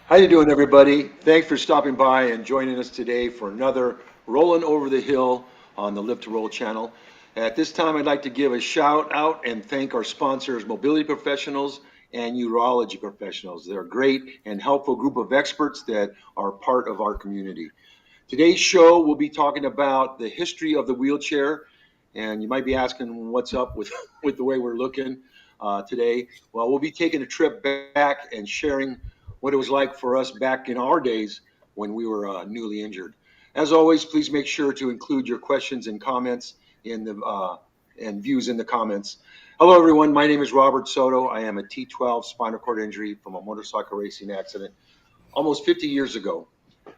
How you doing, everybody? Thanks for stopping by and joining us today for another Rolling Over the Hill on the Live to Roll channel. At this time, I'd like to give a shout out and thank our sponsors, Mobility Professionals and Urology Professionals. They're a great and helpful group of experts that are part of our community. Today's show, we'll be talking about the history of the wheelchair, and you might be asking what's up with, with the way we're looking today. Well, we'll be taking a trip back and sharing what it was like for us back in our days when we were newly injured. As always, please make sure to include your questions and comments in the and views in the comments. Hello, everyone. My name is Robert Soto. I am a T12 spinal cord injury from a motorcycle racing accident almost 50 years ago.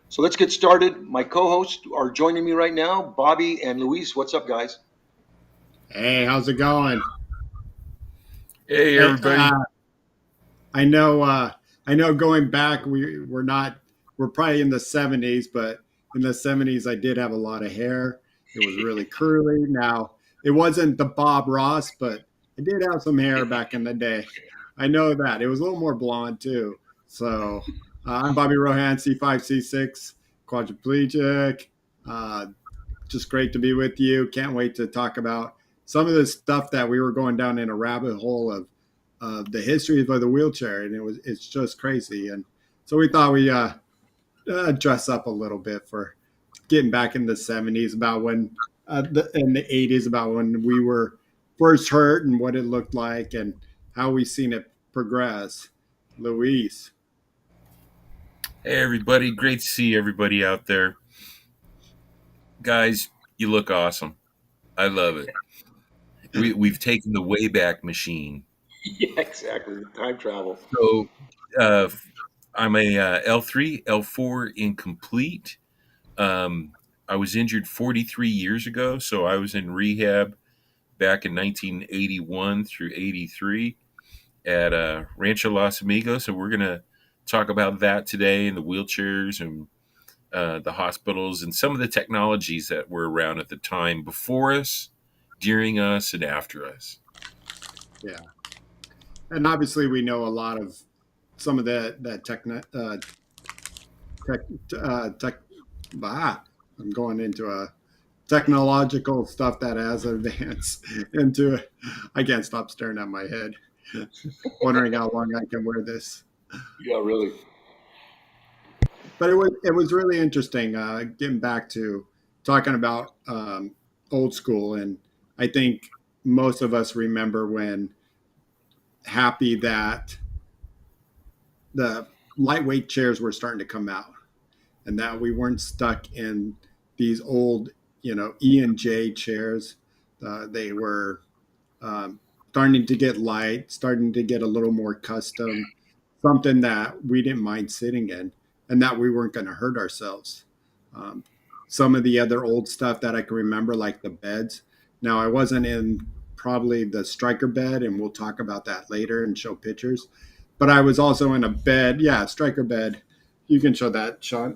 So let's get started. My co-hosts are joining me right now, Bobby and Luis. What's up, guys? Hey, how's it going? Hey, Hey, everybody. I know. I know. Going back, we're not. We're probably in the '70s, but in the '70s, I did have a lot of hair. It was really curly. Now, it wasn't the Bob Ross, but I did have some hair back in the day. I know that it was a little more blonde too. So, I'm Bobby Rohan, C5, C6, quadriplegic. Uh, just great to be with you. Can't wait to talk about some of the stuff that we were going down in a rabbit hole of the history of the wheelchair, and it's just crazy. And so we thought we dress up a little bit for getting back in the '70s about when in the '80s about when we were first hurt and what it looked like and how we seen it progress. Luis. Hey, everybody. Great to see everybody out there. Guys, you look awesome. I love it. We've taken the Wayback Machine. Yeah, exactly. Time travel. So uh, I'm a L3, L4 incomplete. Um, I was injured 43 years ago, so I was in rehab back in 1981 through 83 at Rancho Los Amigos. So we're going to talk about that today and the wheelchairs and the hospitals and some of the technologies that were around at the time before us, during us, and after us. Yeah, and obviously we know a lot of some of that tech, tech. Ah, I'm going into a technological stuff that has advanced into. I can't stop staring at my head, wondering how long I can wear this. Yeah, really. But it was really interesting getting back to talking about old school, and I think most of us remember when happy that the lightweight chairs were starting to come out, and that we weren't stuck in these old, E&J chairs. They were starting to get light, starting to get a little more custom, something that we didn't mind sitting in, and that we weren't going to hurt ourselves. Um, some of the other old stuff that I can remember, like the beds. Now, I wasn't in probably the striker bed, and we'll talk about that later and show pictures. But I was also in a bed, yeah, striker bed. You can show that, Shawn.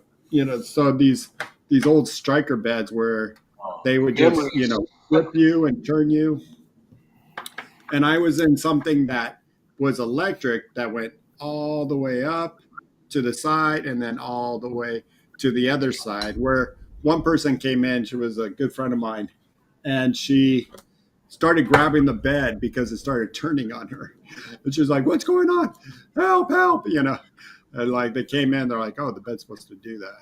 So these old striker beds where they would just, Memories. flip you and turn you, and I was in something that was electric that went all the way up to the side and then all the way to the other side. Where one person came in, she was a good friend of mine, and she started grabbing the bed because it started turning on her. And she was like, "What's going on? Help, help!" And like they came in, they're like, "Oh, the bed's supposed to do that."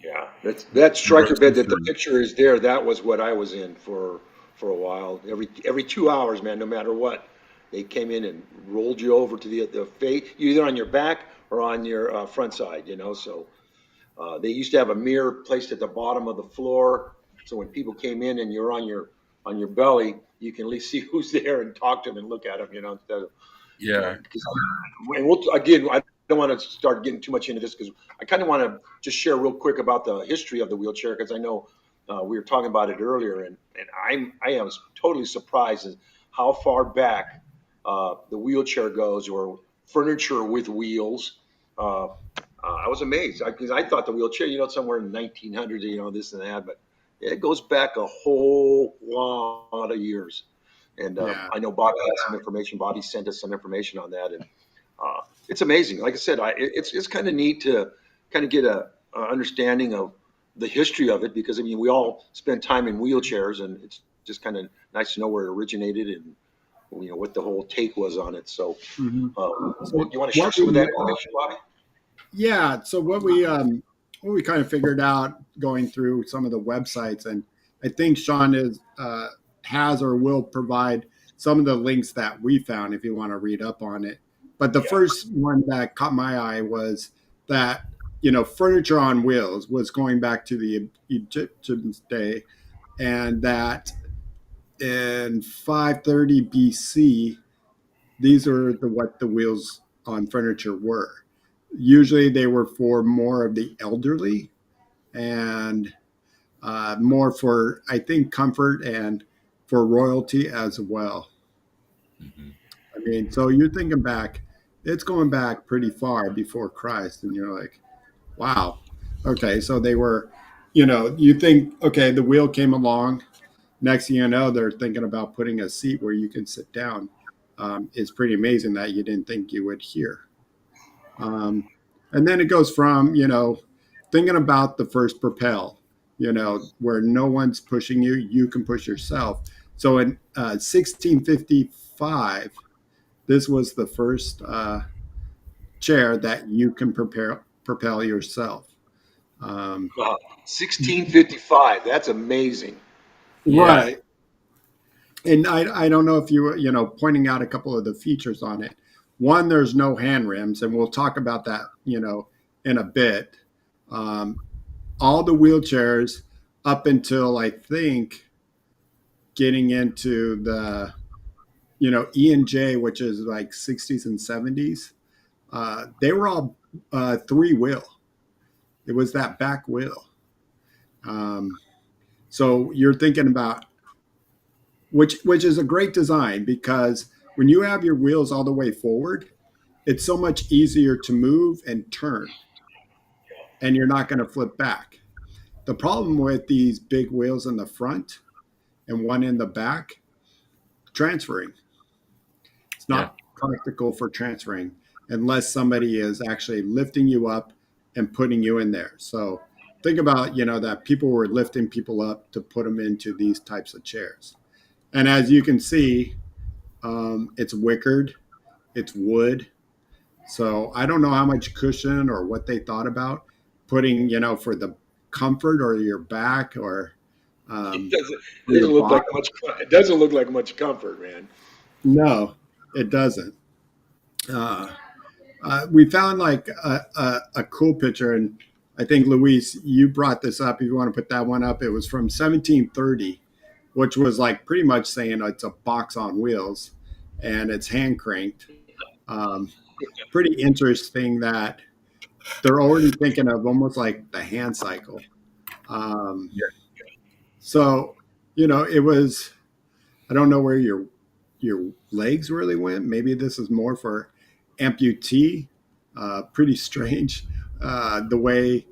Yeah, that striker Rest bed that the assured. picture is there. That was what I was in for a while. Every 2 hours, man. No matter what, they came in and rolled you over to the face, either on your back or on your front side. So they used to have a mirror placed at the bottom of the floor, so when people came in and you're on your belly, you can at least see who's there and talk to them and look at them. Instead of Yeah. because and we'll again, I don't want to start getting too much into this because I kind of want to just share real quick about the history of the wheelchair because I know we were talking about it earlier, and I am totally surprised at how far back the wheelchair goes or furniture with wheels. I was amazed because I thought the wheelchair, somewhere in the 1900s, this and that, but it goes back a whole lot of years. And Yeah, I know Bobby had some information. Bobby sent us some information on that, and it's amazing. Like I said, it's kind of neat to kind of get a understanding of the history of it because I mean we all spend time in wheelchairs and it's just kind of nice to know where it originated and what the whole take was on it. So, Mhm. So you want to share what some of that we information, Bobby? Yeah, so what we kind of figured out going through some of the websites, and I think Shawn has or will provide some of the links that we found if you want to read up on it. But the Yeah. first one that caught my eye was that furniture on wheels was going back to the Egyptians' day, and that in 530 BC these are what the wheels on furniture were. Usually they were for more of the elderly and more for, I think, comfort and for royalty as well. Hmm. I mean, so you're thinking back, it's going back pretty far before Christ. And you're like, wow. Okay. So they were, you think, okay, the wheel came along. Next thing you know, they're thinking about putting a seat where you can sit down. It's pretty amazing that you didn't think you would hear. Um, and then it goes from, thinking about the first propel, where no one's pushing you, you can push yourself. So in 1655, this was the first chair that you can propel yourself. Um, 1655. That's amazing. Yeah. right. And I don't know if you were, pointing out a couple of the features on it. One, there's no hand rims, and we'll talk about that, in a bit. Um, all the wheelchairs up until I think getting into the E and J, which is like 60s and 70s, they were all three wheel. It was that back wheel. Um, so you're thinking about which is a great design because when you have your wheels all the way forward, it's so much easier to move and turn, and you're not going to flip back. The problem with these big wheels in the front and one in the back, transferring. It's Yeah. not practical for transferring unless somebody is actually lifting you up and putting you in there. So think about, that people were lifting people up to put them into these types of chairs. And as you can see, it's wickered, it's wood. So I don't know how much cushion or what they thought about putting, for the comfort or your back or It um, doesn't, it for your doesn't look like body. much. It doesn't look like much comfort, man. No, it doesn't. Uh, we found like a cool picture, and I think Luis, you brought this up. If you want to put that one up, it was from 1730, which was like pretty much saying it's a box on wheels, and it's hand cranked. Um, Pretty interesting that they're already thinking of almost like the hand cycle. Um, Yeah. so it was. I don't know where your legs really went. Maybe this is more for amputee. Pretty strange the way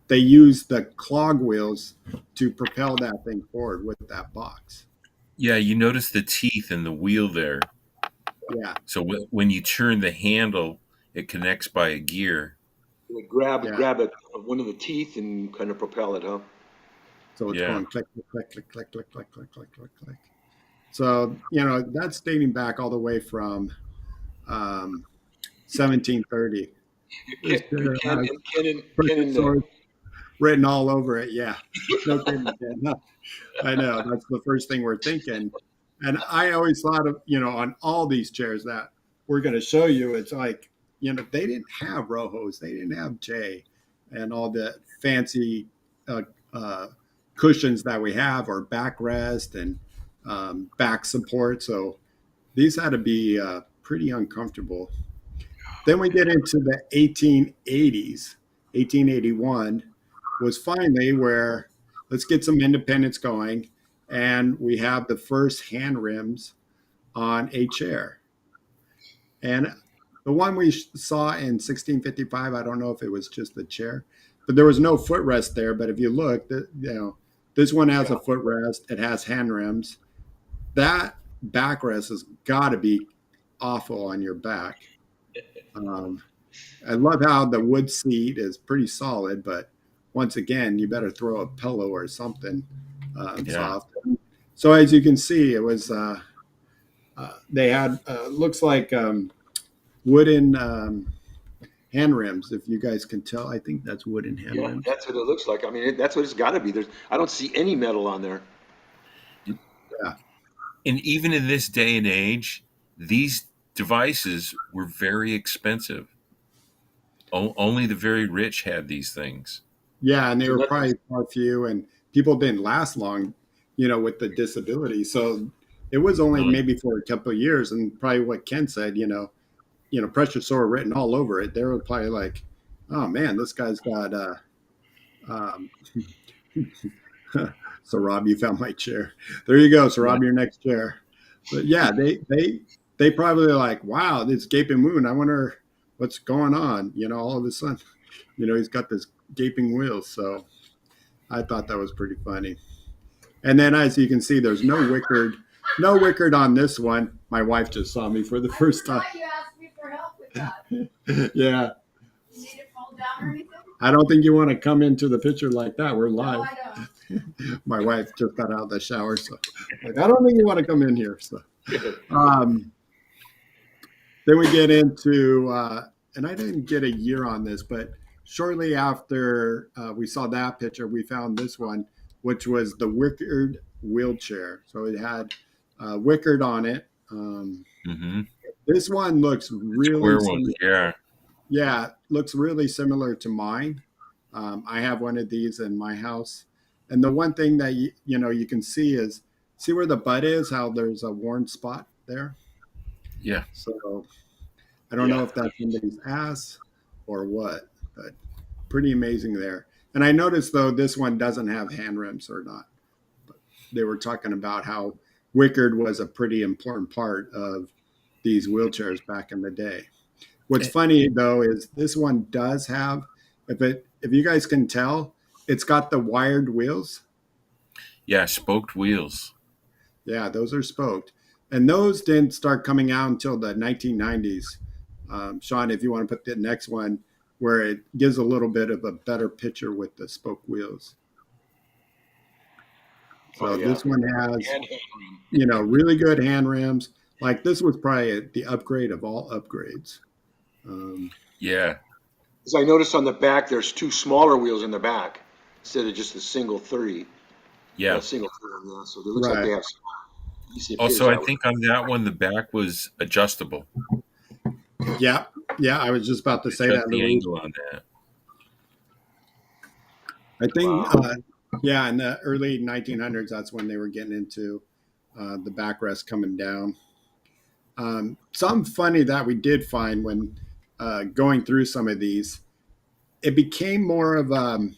they use the clog wheels to propel that thing forward with that box. Yeah. You notice the teeth in the wheel there. Yeah, So when you turn the handle, it connects by a gear. You would grab yeah. grab it one of the teeth and kind of propel it, huh? So it's Yeah. going click, click, click, click, click, click, click, click, click, click, click. So that's dating back all the way from um, 1730. Ken, This chair Ken, has and Ken, and Ken, and Percusaurus written all over it. Yeah, no kidding. Yeah. I know that's the first thing we're thinking. And I always thought of, on all these chairs that we're going to show you, it's like, they didn't have Rojos, they didn't have J and all the fancy uh, uh, cushions that we have or backrest and back support. So these had to be pretty uncomfortable. Then we get into the 1880s. 1881 was finally where let's get some independence going. And we have the first hand rims on a chair. And the one we saw in 1655, I don't know if it was just the chair, but there was no footrest there. But if you look, this one has yeah, a footrest, it has hand rims. That backrest has got to be awful on your back. Um, I love how the wood seat is pretty solid, but once again, you better throw a pillow or something Yeah. soft. So as you can see, it was they had looks like wooden hand rims. If you guys can tell, I think that's wooden hand Yeah, rims. that's what it looks like. I mean, that's what it's got to be. I don't see any metal on there. Yeah, And even in this day and age, these devices were very expensive. Only the very rich had these things. yeah, and they So were nothing. probably far few, and people didn't last long, with the disability. So it was only Really. maybe for a couple of years, and probably what Ken said, pressure sore written all over it. They were probably like, "Oh man, this guy's got." Um, so Rob, you found my chair. There you go. So Yeah. Rob, your next chair. But yeah, they probably like, wow, this gaping wound. I wonder what's going on. All of a sudden, he's got this gaping wheels. So I thought that was pretty funny. And then as you can see, there's no wickard on this one. My wife just saw me for the first time. You asked me for help with that. Yeah. You need it fall down or anything? I don't think you want to come into the picture like that. We're No, live. I My wife just got out of the shower, so like, I don't think you want to come in here. So um, then we get into, and I didn't get a year on this, but shortly after we saw that picture, we found this one, which was the Wickard wheelchair. So it had Wickard on it. Mm-hmm. This one looks really Square ones. similar. Yeah. Yeah, looks really similar to mine. I have one of these in my house, and the one thing that you can see where the butt is, how there's a worn spot there. Yeah. So I don't know Yeah. if that's somebody's ass or what, but pretty amazing there. And I noticed though this one doesn't have hand rims or not. But they were talking about how Wickard was a pretty important part of these wheelchairs back in the day. What's Eh, funny though is this one does have, if you guys can tell, it's got the wired wheels. Yeah. Spoked wheels. Yeah, those are spoked, and those didn't start coming out until the 1990s. Shawn, if you want to put the next one where it gives a little bit of a better picture with the spoke wheels. Oh So yeah. this one has, And handling. really good hand rims. Like this was probably the upgrade of all upgrades. Um, Yeah. As I noticed on the back, there's two smaller wheels in the back instead of just a single 30. Yeah. Single 30. Yeah. So it looks like they right. have. At least it appears Also, I that way. think on that one, the back was adjustable. Yeah. Yeah. I was just about to say Adjust that, the Louise. angle on that. I think, Wow. yeah, in the early 1900s, that's when they were getting into the backrest coming down. Something funny that we did find when going through some of these, it became more of, and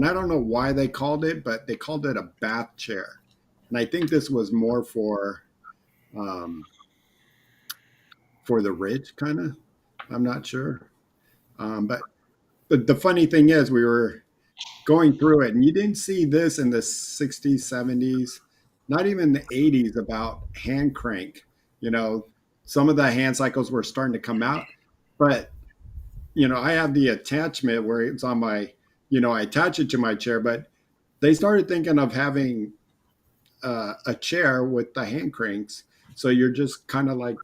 I don't know why they called it, but they called it a bath chair. And I think this was more um, for the rich, kind of. I'm not sure. But the funny thing is, we were going through it, and you didn't see this in the 60s, 70s, not even the 80s about hand crank. You know, some of the hand cycles were starting to come out, but I have the attachment where it's on my, I attach it to my chair, but they started thinking of having a chair with the hand cranks. So you're just kind of like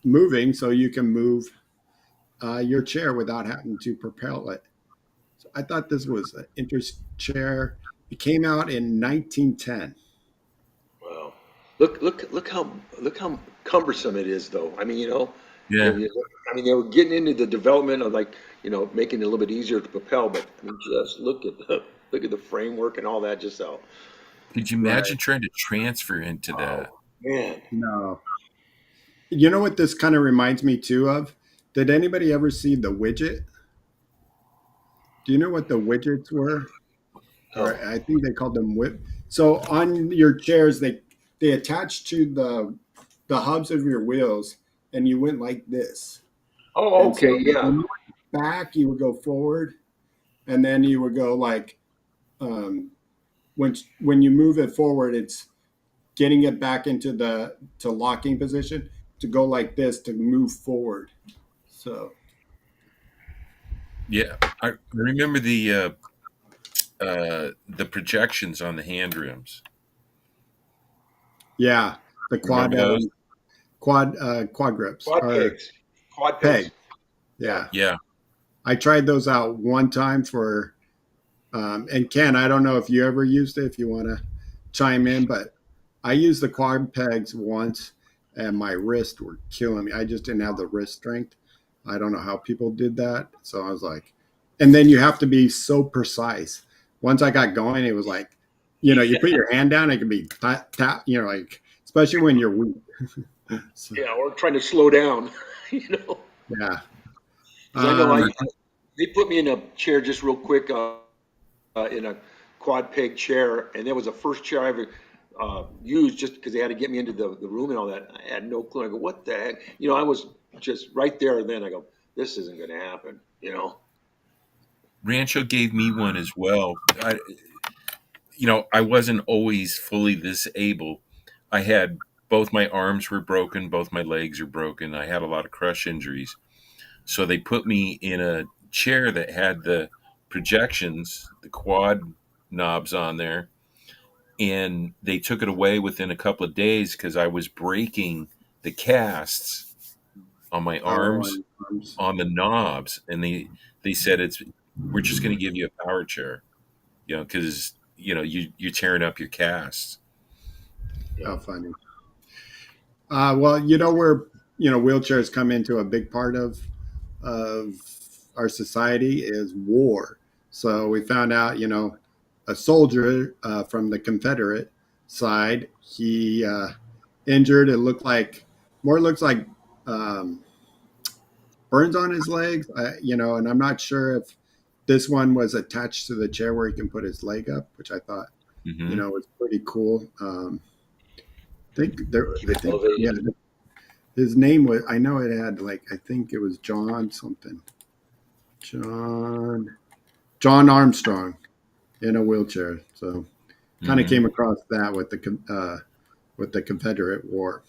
moving so you can move your chair without having to propel it. So I thought this was an interesting chair. It came out in 1910. Wow. Look how cumbersome it is, though. I mean, Yeah. I mean, they were getting into the development of like, making it a little bit easier to propel, but I mean, just look at the framework and all that. Just how, Could you Right. imagine trying to transfer into that? wow, man. No. You know what this kind of reminds me too of? Did anybody ever see the widget? Do you know what the widgets were? Or No. I think they called them whip. So on your chairs, they attach to the hubs of your wheels, and you went like this. Oh, And okay, so yeah. when you went back, you would go forward, and then you would go like um, when you move it forward, it's getting it back into the to locking position to go like this to move forward. So Yeah, I remember the projections on the hand rims. yeah, the quad Remember those? quad grips Quad or pegs. Quad peg. pegs. Yeah. Yeah, Yeah. I tried those out one time for and Ken, I don't know if you ever used it, if you want to chime in, but I used the quad pegs once and my wrists were killing me. I just didn't have the wrist strength. I don't know how people did that. So I was like, and then you have to be so precise. Once I got going, it was like, you put your hand down, it can be tap, tap, like, especially when you're weak. So, Yeah, or trying to slow down, you know. yeah. Because I know For, they put me in a chair just real quick, in a quad peg chair, and that was the first chair I ever used just because they had to get me into the room and all that. I had no clue. I go, what the heck? I was just right there and then I go, this isn't going to happen, Rancho gave me one as well. I wasn't always fully this able. I had both my arms were broken, both my legs are broken. I had a lot of crush injuries. So they put me in a chair that had the projections, the quad knobs on there, and they took it away within a couple of days because I was breaking the casts on my Oh, arms and on the knobs, and they said we're just going to give you a power chair, because you're tearing up your casts. Yeah. how funny. Well, where wheelchairs come into a big part of our society is war. So we found out, a soldier from the Confederate side, he injured. It looks like um, burns on his legs. And I'm not sure if this one was attached to the chair where he can put his leg up, which I thought, Hmm. was pretty cool. Keep I it think, yeah, elevated. his name was, I know it had like, I think it was John something. John John Armstrong in a wheelchair. So kind of Hmm. came across that with the Confederate War.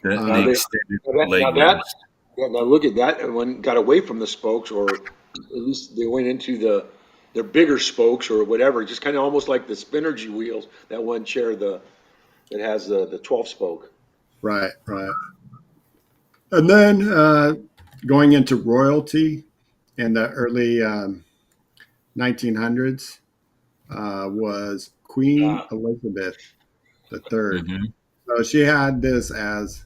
Now The Um, they, extended now leg that, rings. yeah, now look at that one got away from the spokes, or at least they went into their bigger spokes or whatever, just kind of almost like the Spinergy wheels. That one chair, that has the 12 spoke. right, right. And then going into royalty in the early 1900s was Queen Yeah. Elizabeth III. Hmm. So she had this as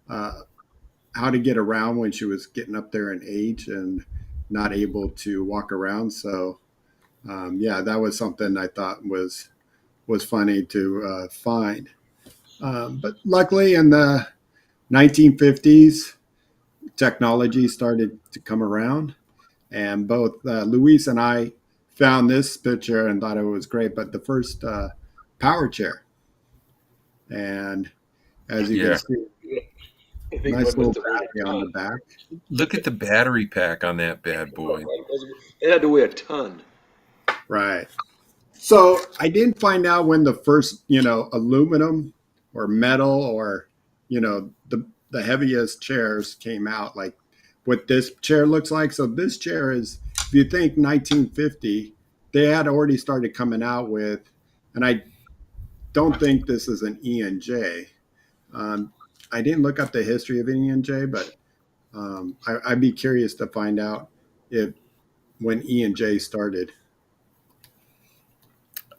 uh, how to get around when she was getting up there in age and not able to walk around. So yeah, that was something I thought was funny to find. But luckily, in the 1950s, technology started to come around, and both Luis and I found this picture and thought it was great. But the first power chair, and as you can Yeah. see, I think nice one little must have weighed battery a on the ton. back. Look at the battery pack on that bad boy. It had to weigh a ton. Right. So I didn't find out when the first, aluminum or metal or, the heaviest chairs came out, like what this chair looks like. So this chair is, if you think 1950, they had already started coming out with, and I don't think this is an E&J. I didn't look up the history of E&J, but I'd be curious to find out if when E&J started.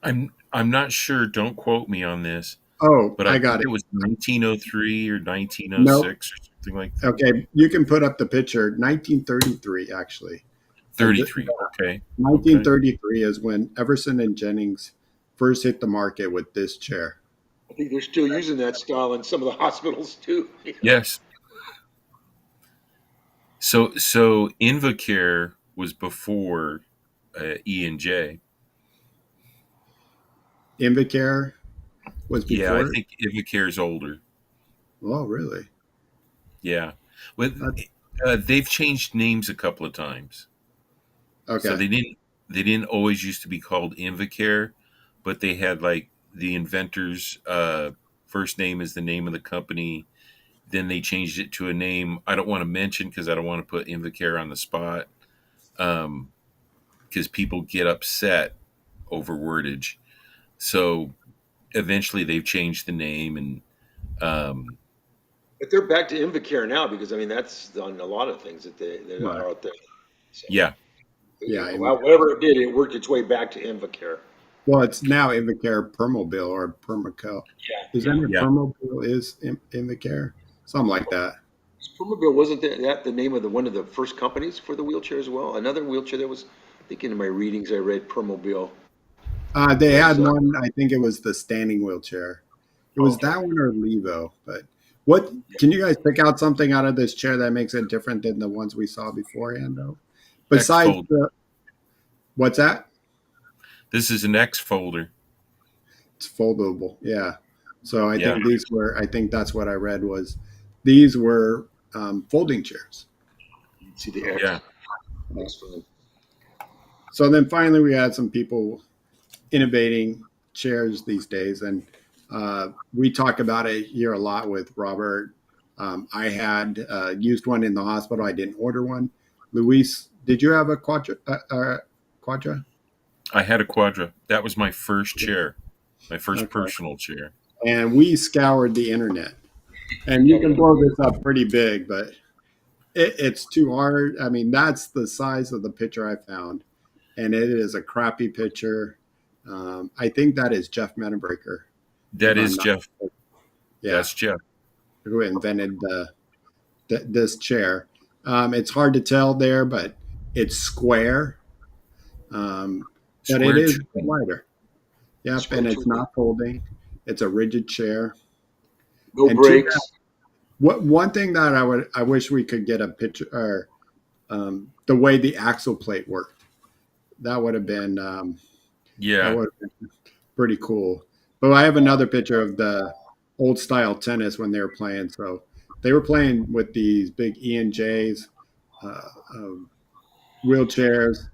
I'm not sure. Don't quote me on this, Oh, but I I think got it. it was 1903 or Nope. 1906 or something like that. Okay, you can put up the picture. 1933, actually. Uh, th- 33. Okay. Okay. 1933 is when Everson and Jennings first hit the market with this chair. I think they're still using that style in some of the hospitals too. Yes. So Invacare was before E&J. Invacare was Yeah, I before. think Invacare is older. Oh, really? Yeah. But Uh, they've changed names a couple of times. So okay. they didn't always used to be called Invacare, but they had like the inventor's first name is the name of the company, Then they changed it to a name I don't want to mention because I don't want to put Invacare on the spot. Because people get upset over wordage. So eventually they've changed the name and um, But they're back to Invacare now because I mean that's on a lot of things that Right. are out there. So yeah, Yeah. whatever it did, it worked its way back to Invacare. Well, it's now Invacare Permobil or Permaco. Yeah, Isn't yeah. it yeah. Permobil is Invacare? Something like that. Permobil wasn't that the name of one of the first companies for the wheelchair as well? Another wheelchair that was, I think in my readings I read Permobil They was. had one. I think it was the standing wheelchair. It was Okay. that one or Levo. But what can you guys pick out something out of this chair that makes it different than the ones we saw beforehand, though? X Besides fold. the what's that? This is an X folder. It's foldable. Yeah. So I Yeah, think these were. I think that's what I read was these were folding chairs. See the X. yeah, Excellent. So then finally we had some people innovating chairs these days, and we talk about it here a lot with Robert. I had used one in the hospital. I didn't order one. Luis, did you have a Quadra? Quadra? I had a Quadra. That was my first chair, my first Okay. personal chair. And we scoured the internet, and you can blow this up pretty big, but it's too hard. I mean, that's the size of the picture I found, and it is a crappy picture. I think that is Jeff Metabreaker, if That I'm is not. Jeff. Yeah, That's Jeff. who invented this chair. It's hard to tell there, but it's square, um, but it Square is tooth. lighter. Yep, Square and it's tooth. not folding. It's a rigid chair. No And too brakes. bad. What one thing that I wish we could get a picture or the way the axle plate worked. That would have been that Yeah, would have been pretty cool. But I have another picture of the old style tennis when they were playing. So they were playing with these big E&Js, uh, um, wheelchairs,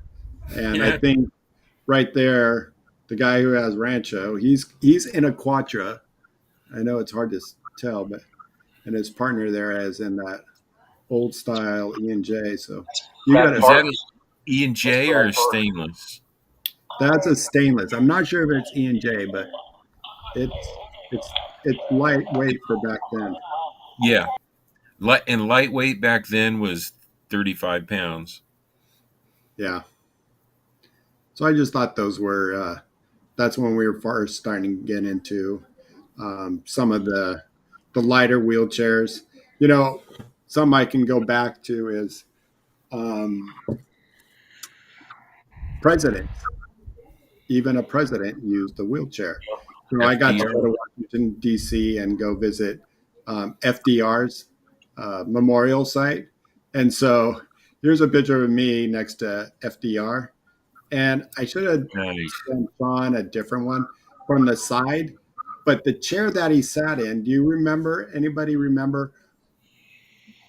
and I yeah, think right there, the guy who has Rancho, he's in a Quattro. I know it's hard to tell, but and his partner there is in that old style E&J. So you got Brad to. is that Park. an E and That's J or Brad a Park. stainless? That's a stainless. I'm not sure if it's E&J, but it's it's it's lightweight for back then. Yeah, and lightweight back then was 35 pounds. Yeah. So I just thought those were. That's when we were first starting to get into some of the lighter wheelchairs. You know, some I can go back to is um, presidents. Even a president used a wheelchair. So I got to go FDR. to Washington D.C. and go visit FDR's memorial site, and so here's a picture of me next to FDR, and I should have Nice. sent Shawn a different one from the side, but the chair that he sat in. Do you remember? Anybody remember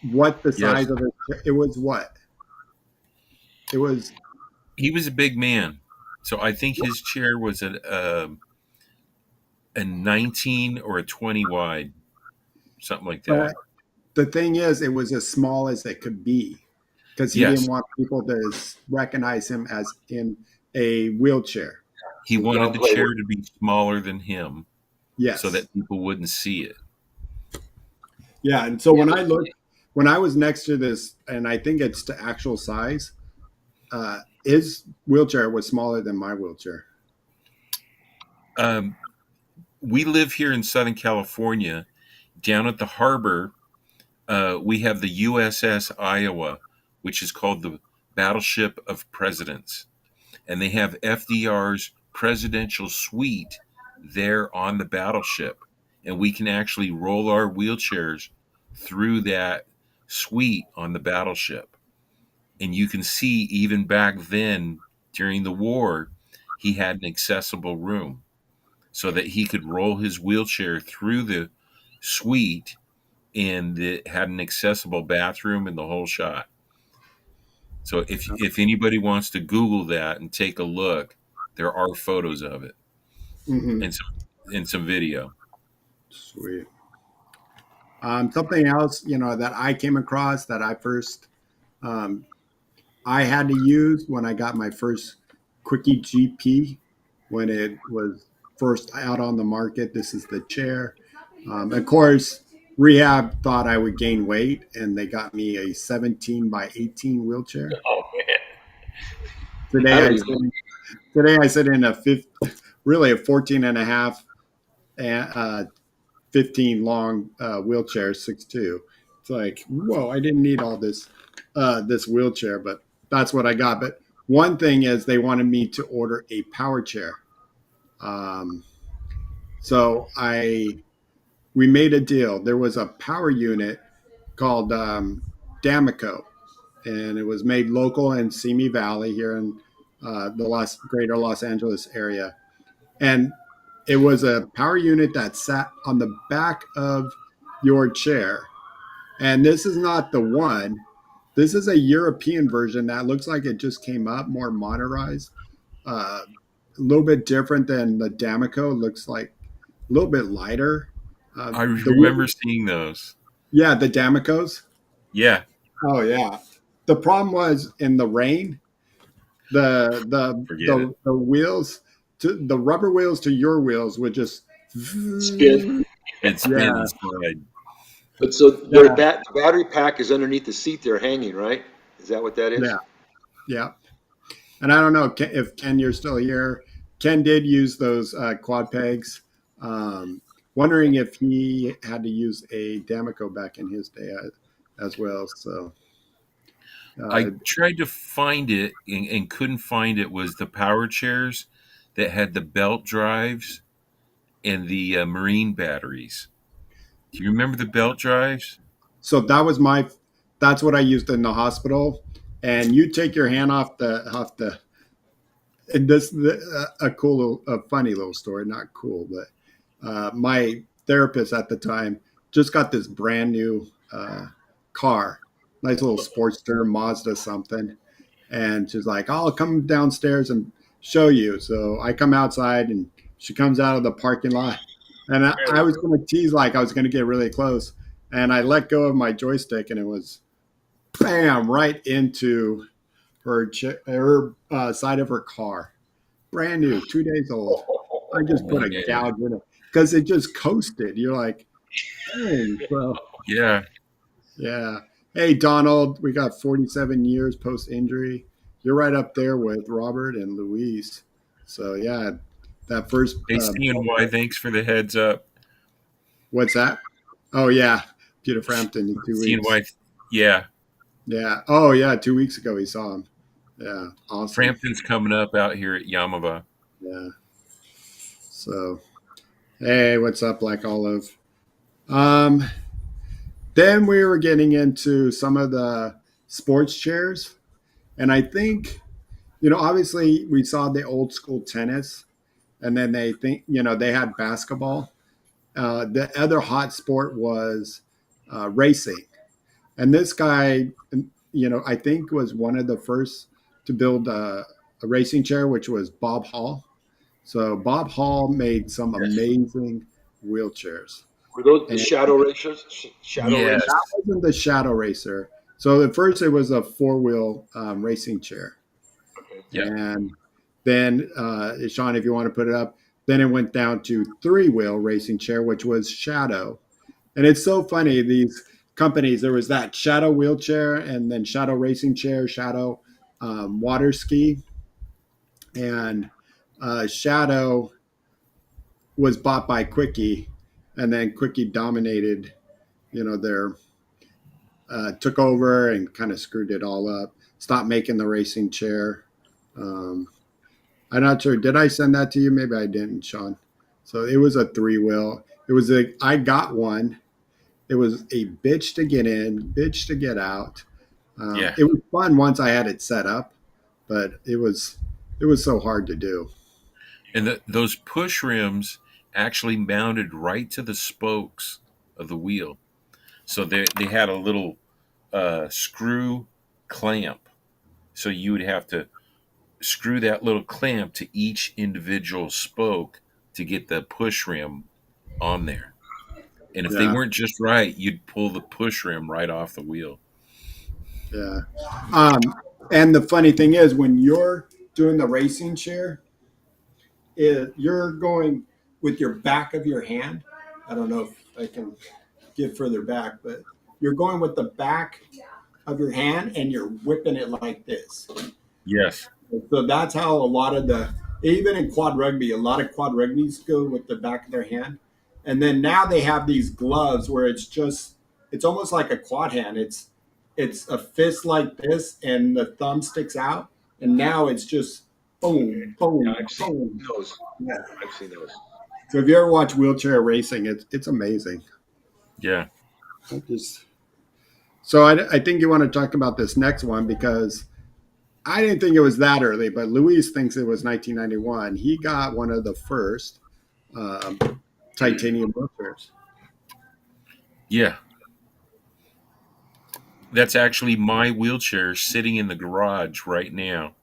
what the Yes, size of it? It was what? It was. he was a big man, so I think his chair was a 19 or a 20 wide, something like that. But the thing is, it was as small as it could be because he didn't Yes, want people to recognize him as in a wheelchair. he To wanted the downplay chair what. to be smaller than him so Yes. that people wouldn't see it. Yeah. And so when I was next to this, and I think it's the actual size, his wheelchair was smaller than my wheelchair. Um, we live here in Southern California. Down at the harbor, we have the USS Iowa, which is called the Battleship of Presidents. And they have FDR's presidential suite there on the battleship. And we can actually roll our wheelchairs through that suite on the battleship. And you can see, even back then during the war, he had an accessible room so that he could roll his wheelchair through the suite, and it had an accessible bathroom and the whole shot. So if anybody wants to Google that and take a look, there are photos of it Mm-hmm. and some video. Sweet. Something else, that I came across that I first um, I had to use when I got my first Quickie GP when it was first out on the market. This is the chair. Of course, rehab thought I would gain weight, and they got me a 17 by 18 wheelchair. Oh man, I Today don't I even. sit in, today I sit in really a 14 and a half, uh, 15 long wheelchair, 6'2". It's like, whoa, I didn't need all this wheelchair, but that's what I got. But one thing is they wanted me to order a power chair. Um, so we made a deal. There was a power unit called Damico, and it was made local in Simi Valley here in the greater Los Angeles area. And it was a power unit that sat on the back of your chair. And this is not the one. This is a European version that looks like it just came up, more modernized, a little bit different than the Damico. It looks like a little bit lighter. I The remember seeing those. Yeah, the Damicos. Yeah, Oh yeah. The problem was in the rain, the the forget it. the wheels to the rubber wheels to your wheels would just Spin. It spin yeah, inside. But so yeah, the battery pack is underneath the seat there hanging, right? Is that what that is? yeah, yeah. And I don't know if Ken, you're still here. Ken did use those quad pegs. Um, Wondering if he had to use a Damico back in his day as well. So I uh, tried to find it and couldn't find it. Was the power chairs that had the belt drives and the marine batteries? Do you remember the belt drives? so that's what I used in the hospital. And you take your hand off the and a cool, a funny little story, not cool, but my therapist at the time just got this brand new car, nice little Sportster Mazda something, and she's like, "I'll come downstairs and show you." So I come outside, and she comes out of the parking lot, and I was going to tease like I was going to get really close, and I let go of my joystick, and it was bam right into her side of her car, brand new, 2 days old. I Oh just put a man, gouge in it because it just coasted. You're like, dang. So yeah. yeah. Hey Donald, we got 47 years post injury. You're right up there with Robert and Louise. So yeah, that first. Hey, CNY, thanks for the heads up. What's that? Oh yeah, Peter Frampton in 2 weeks. CNY, yeah, Yeah. Oh yeah, 2 weeks ago we saw him. Yeah, awesome. Frampton's coming up out here at Yamava. Yeah. So hey, what's up, Black Olive? Um, Then we were getting into some of the sports chairs. And I think, obviously we saw the old school tennis, and then they had basketball. The other hot sport was racing. And this guy, I think was one of the first to build a racing chair, which was Bob Hall. So Bob Hall made some Yes. amazing wheelchairs. Were those the And shadow racers? Shadow Yes. racers? wasn't the Shadow Racer. So at first it was a four-wheel racing chair, Okay. Yeah. and then Shawn, if you want to put it up, then it went down to three-wheel racing chair, which was Shadow. And it's so funny, these companies. There was that Shadow wheelchair, and then Shadow racing chair, Shadow water ski, and Shadow was bought by Quickie, and then Quickie dominated, their took over and kind of screwed it all up. Stopped making the racing chair. Um, I'm not sure. Did I send that to you? Maybe I didn't, Shawn. So it was a three wheel. I got one. It was a bitch to get in, bitch to get out. Yeah. It was fun once I had it set up, but it was so hard to do. And those push rims actually mounted right to the spokes of the wheel. So they had a little screw clamp. So you would have to screw that little clamp to each individual spoke to get the push rim on there. And if they Yeah. weren't just right, you'd pull the push rim right off the wheel. Yeah. And the funny thing is, when you're doing the racing chair, you're going with your back of your hand. I don't know if I can get further back, but you're going with the back of your hand and you're whipping it like this. Yes. So that's how a lot of even in quad rugby, a lot of quad rugbies go with the back of their hand. And then now they have these gloves where it's almost like a quad hand. It's a fist like this and the thumb sticks out. And now it's just boom, Yeah, boom, I've seen boom. those. Yeah. I've seen those. So if you ever watch wheelchair racing, it's amazing. Yeah. Just so I think you want to talk about this next one because I didn't think it was that early, but Luis thinks it was 1991. He got one of the first um, titanium wheelchairs. Yeah. That's actually my wheelchair sitting in the garage right now.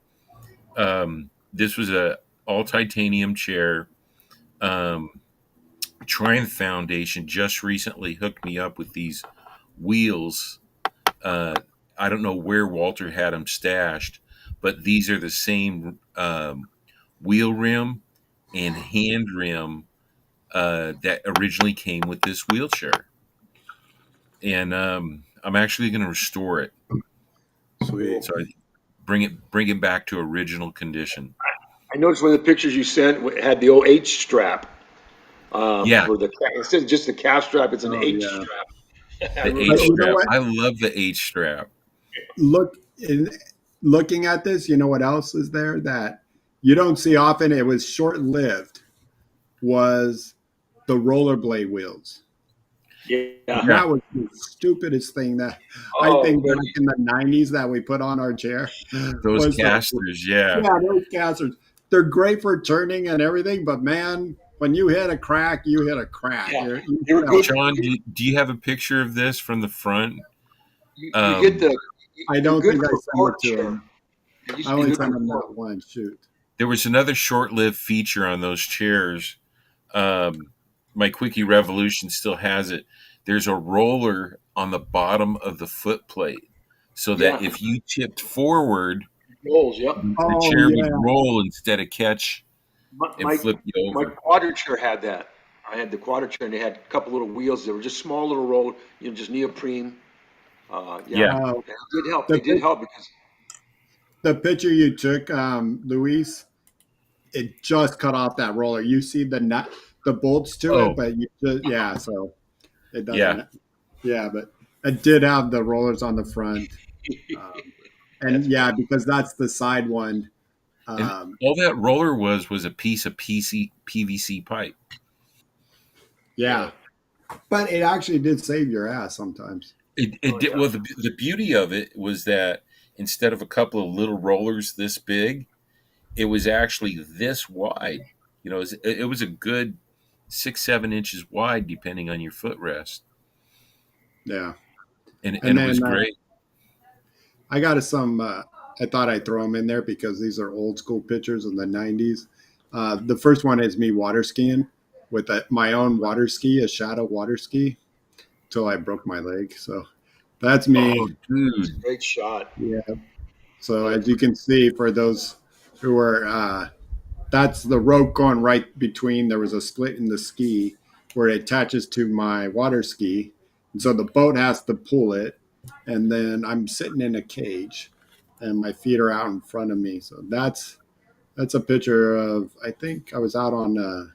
This was a all titanium chair. Um, Triumph Foundation just recently hooked me up with these wheels. I don't know where Walter had them stashed, but these are the same wheel rim and hand rim that originally came with this wheelchair. And I'm actually going to restore it. Sweet. So I bring it back to original condition. I noticed one of the pictures you sent had the old H strap Yeah, for instead of just the calf strap, it's an Oh H yeah. strap. I the really H But like you know strap. what? I love the H strap. Look in looking at this, you know what else is there that you don't see often? It was short lived. Was the rollerblade wheels. Yeah. And Yeah. that was the stupidest thing that I Oh think back goodness. in the 90s that we put on our chair Those was the casters. Yeah. yeah, those casters. They're great for turning and everything, but man, when you hit a crack, you hit a crack. Yeah. You They were felt. good. Sean, do you have a picture of this from the front? You get Um, I they're don't good think I for sent court it to chair. him. They used I to be only good sent for him court. that one. Shoot. there was another short-lived feature on those chairs. Um, my Quickie Revolution still has it. There's a roller on the bottom of the foot plate, so that Yeah. if you tipped forward, Rolls. Yep. the Oh chair would yeah. roll instead of catch My, and my flip you my over. quadra chair had that. I had the quadra chair and they had a couple little wheels that were just small little roll, just neoprene. Yeah, Yeah. Uh, it did help. the They did help because the picture you took, Luis, it just cut off that roller. You see the nut, the bolts to it, Oh, but you just yeah. So it yeah. doesn't. Yeah, but it did have the rollers on the front, um, that's and yeah, funny. because that's the side one. And Um, all that roller was a piece of PVC pipe. Yeah. yeah, but it actually did save your ass sometimes. It Oh did yeah. well. The beauty of it was that instead of a couple of little rollers this big, it was actually this wide. It was a good 6 7 inches wide, depending on your footrest, Yeah, and and it was then great. I got some. I thought I'd throw them in there because these are old school pictures in the '90s. The first one is me water skiing with my own water ski, a shadow water ski, till I broke my leg. So that's Oh, me. It's a dude. great shot. Yeah. So Yeah. as you can see, for those who are, that's the rope going right between. There was a split in the ski where it attaches to my water ski, and so the boat has to pull it. And then I'm sitting in a cage, and my feet are out in front of me. So that's a picture of. I think I was out on.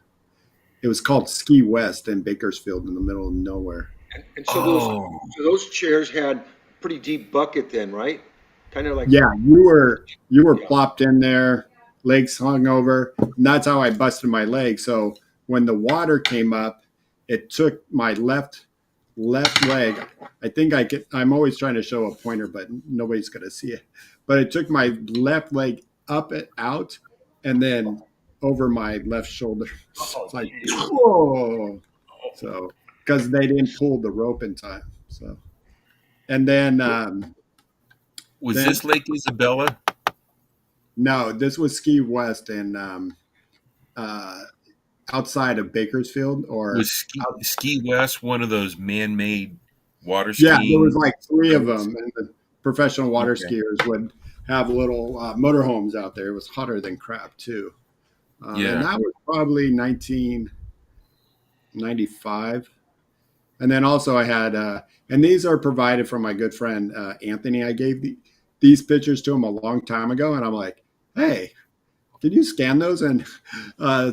It was called Ski West in Bakersfield in the middle of nowhere. And Oh, so those chairs had pretty deep bucket then, right? Kind of like Yeah, you were yeah. plopped in there, legs hung over, and that's how I busted my leg. So when the water came up, it took my left leg. I think I get. I'm always trying to show a pointer, but nobody's gonna see it. But it took my left leg up and out, and then over my left shoulder. It's Oh like geez. whoa. So because they didn't pull the rope in time. So and was then this Lake Isabella? no, this was Ski West, and uh, outside of Bakersfield or Was out, Ski West one of those man-made water yeah, there was skiing like three of roads? them, and the professional water Okay. skiers would have little motorhomes out there. It was hotter than crap too, and Yeah. that was probably 1995. And then also I had, and these are provided from my good friend Anthony. I gave these pictures to him a long time ago, and I'm like, hey, can you scan those and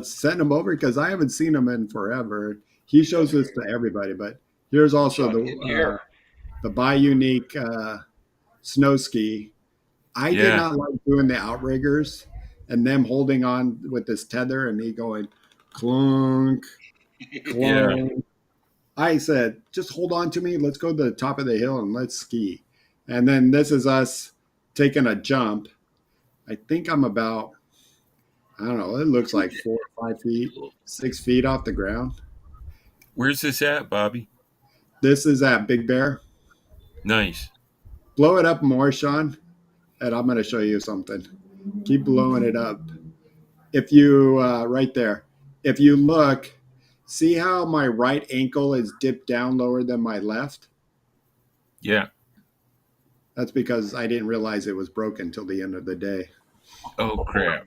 send them over? Because I haven't seen them in forever. He shows this to everybody, but here's also Shawn, in here. the Buy Unique snow ski. I did Yeah. not like doing the outriggers and them holding on with this tether and me going clunk, Yeah. clunk. I said, just hold on to me. Let's go to the top of the hill and let's ski. And then this is us taking a jump. I think I'm about, I don't know, it looks like 4 or 5 feet, 6 feet off the ground. Where's this at, Bobby? This is at Big Bear. Nice. Blow it up more, Shawn, and I'm going to show you something. Keep blowing it up. If you, right there, if you look, see how my right ankle is dipped down lower than my left? Yeah. That's because I didn't realize it was broken till the end of the day. Oh crap.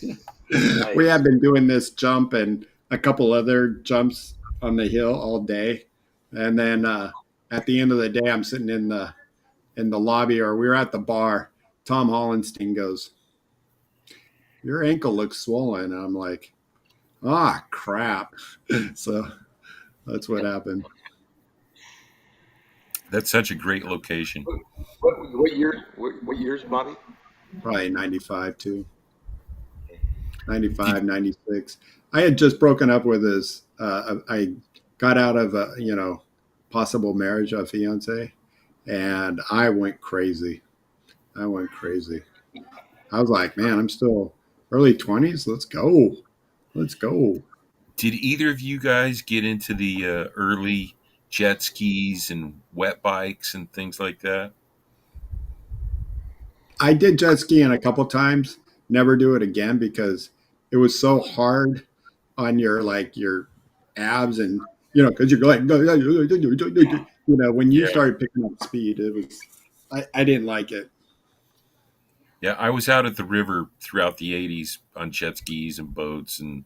We Nice. have been doing this jump and a couple other jumps on the hill all day, and then at the end of the day, I'm sitting in the lobby, or we were at the bar. Tom Hollenstein goes, "Your ankle looks swollen," and I'm like, "Ah, crap!" So that's what happened. That's such a great location. What year? What years, Bobby? Probably 95 too. Did 95, 96. I had just broken up with his. I got out of a possible marriage, a fiance, and I went crazy. I went crazy. I was like, man, I'm still early 20s. Let's go. Let's go. did either of you guys get into the early jet skis and wet bikes and things like that? I did jet skiing a couple times. Never do it again because it was so hard on your your abs and because you're like when you Yeah. started picking up speed, it was I didn't like it. Yeah, I was out at the river throughout the 80s on jet skis and boats and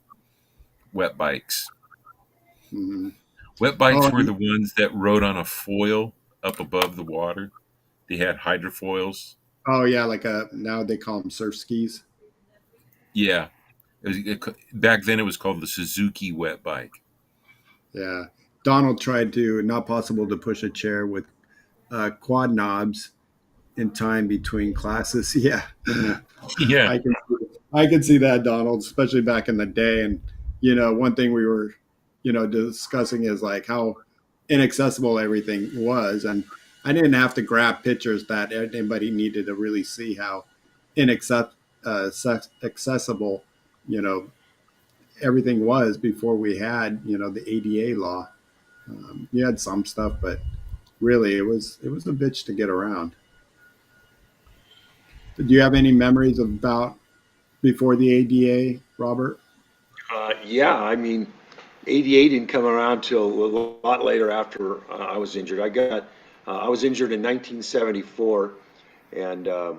wet bikes. Hmm. Wet Oh, bikes were the ones that rode on a foil up above the water. They had hydrofoils. oh yeah, like now they call them surf skis. Yeah. Back then it was called the Suzuki wet bike. Yeah, Donald tried to not possible to push a chair with quad knobs in time between classes. Yeah, Yeah. I can I can see that, Donald, especially back in the day. And one thing we were discussing is like how inaccessible everything was, and I didn't have to grab pictures that anybody needed to really see how accessible you know everything was before we had the ADA law. You had some stuff, but really it was a bitch to get around. Do you have any memories about before the ADA, Robert? Yeah, I mean, 88 didn't come around till a lot later after I was injured. I was injured in 1974, and I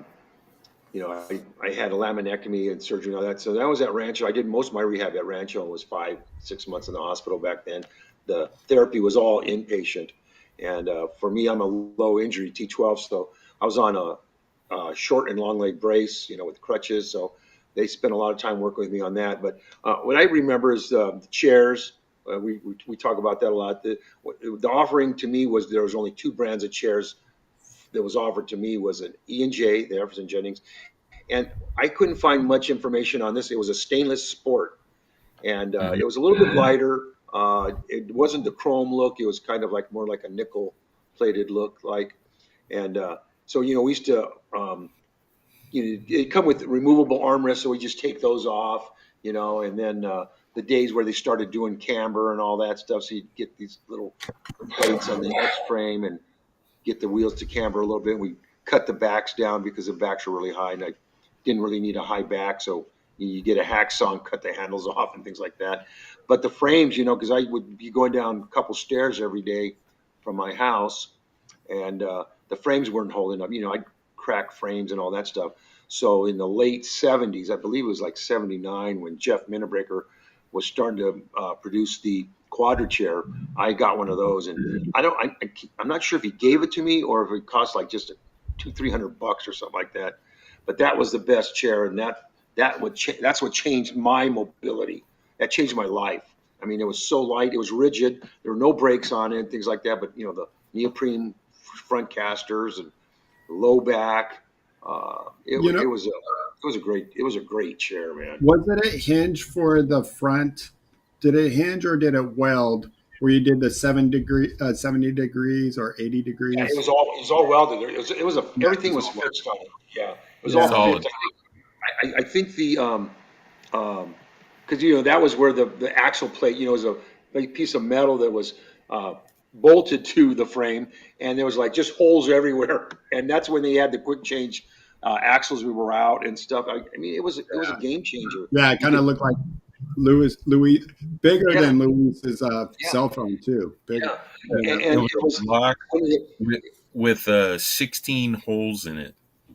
had a laminectomy and surgery and all that. So that was at Rancho. I did most of my rehab at Rancho. It was 5, 6 months in the hospital back then. The therapy was all inpatient, and for me, I'm a low injury T12, so I was on a short and long leg brace, with crutches. So they spent a lot of time working with me on that. But what I remember is the chairs. We talk about that a lot. The offering to me was there was only two brands of chairs that was offered to me was an E&J, the Jefferson Jennings, and I couldn't find much information on this. It was a stainless sport, and Mhm. it was a little bit lighter. It wasn't the chrome look. It was kind of like more like a nickel plated look, and so we used to it come with removable armrests, so we just take those off, and then the days where they started doing camber and all that stuff, so you'd get these little plates on the X frame and get the wheels to camber a little bit. We cut the backs down because the backs were really high, and I didn't really need a high back, so You get a hacksaw and cut the handles off and things like that. But the frames, because I would be going down a couple stairs every day from my house, and the frames weren't holding up. I cracked frames and all that stuff. So in the late '70s, I believe it was like '79, when Jeff Minnebraker was starting to produce the Quadra chair, I got one of those, and I'm not sure if he gave it to me or if it cost like just $200-300 or something like that. But that was the best chair, and that's what changed my mobility. That changed my life. I mean, it was so light, it was rigid. There were no brakes on it, things like that. But the neoprene front casters and low back. It was a great chair, man. Was it a hinge for the front? Did it hinge or did it weld where you did the 70 degrees or 80 Yeah, degrees? it was all welded. Everything was fixed on it. Yeah, it was all Yeah. Solid. fixed. I think because that was where the axle plate, was a piece of metal that was bolted to the frame, and there was like just holes everywhere, and that's when they had the quick change axles we were out and stuff. I mean, it was a game changer. Yeah, it You kind of could, looked like Louis, bigger yeah, than Louis's yeah, cell phone too. Big. yeah, Yeah. It and was it a was block one of the, with 16 holes in it.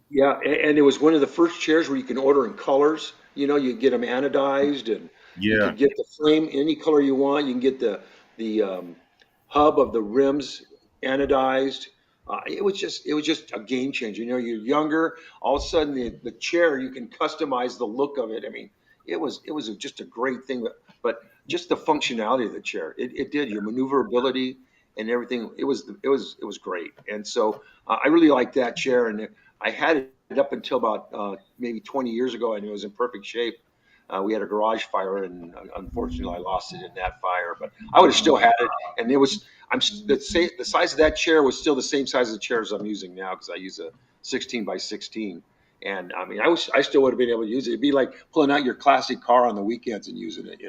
yeah, and it was one of the first chairs where you can order in colors. You get them anodized, and you Yeah, could get the frame any color you want. You can get the hub of the rims anodized. It was just a game changer. You're younger. All of a sudden, the chair, you can customize the look of it. I mean, it was just a great thing. But just the functionality of the chair, it did your maneuverability and everything. It was great. And so I really liked that chair, and I had it up until about maybe 20 years ago, and it was in perfect shape. We had a garage fire, and unfortunately, I lost it in that fire. But I would have still had it, and it was. The size of that chair was still the same size as the chairs I'm using now, because I use a 16 by 16. And I mean, I still would have been able to use it. It'd be like pulling out your classic car on the weekends and using it.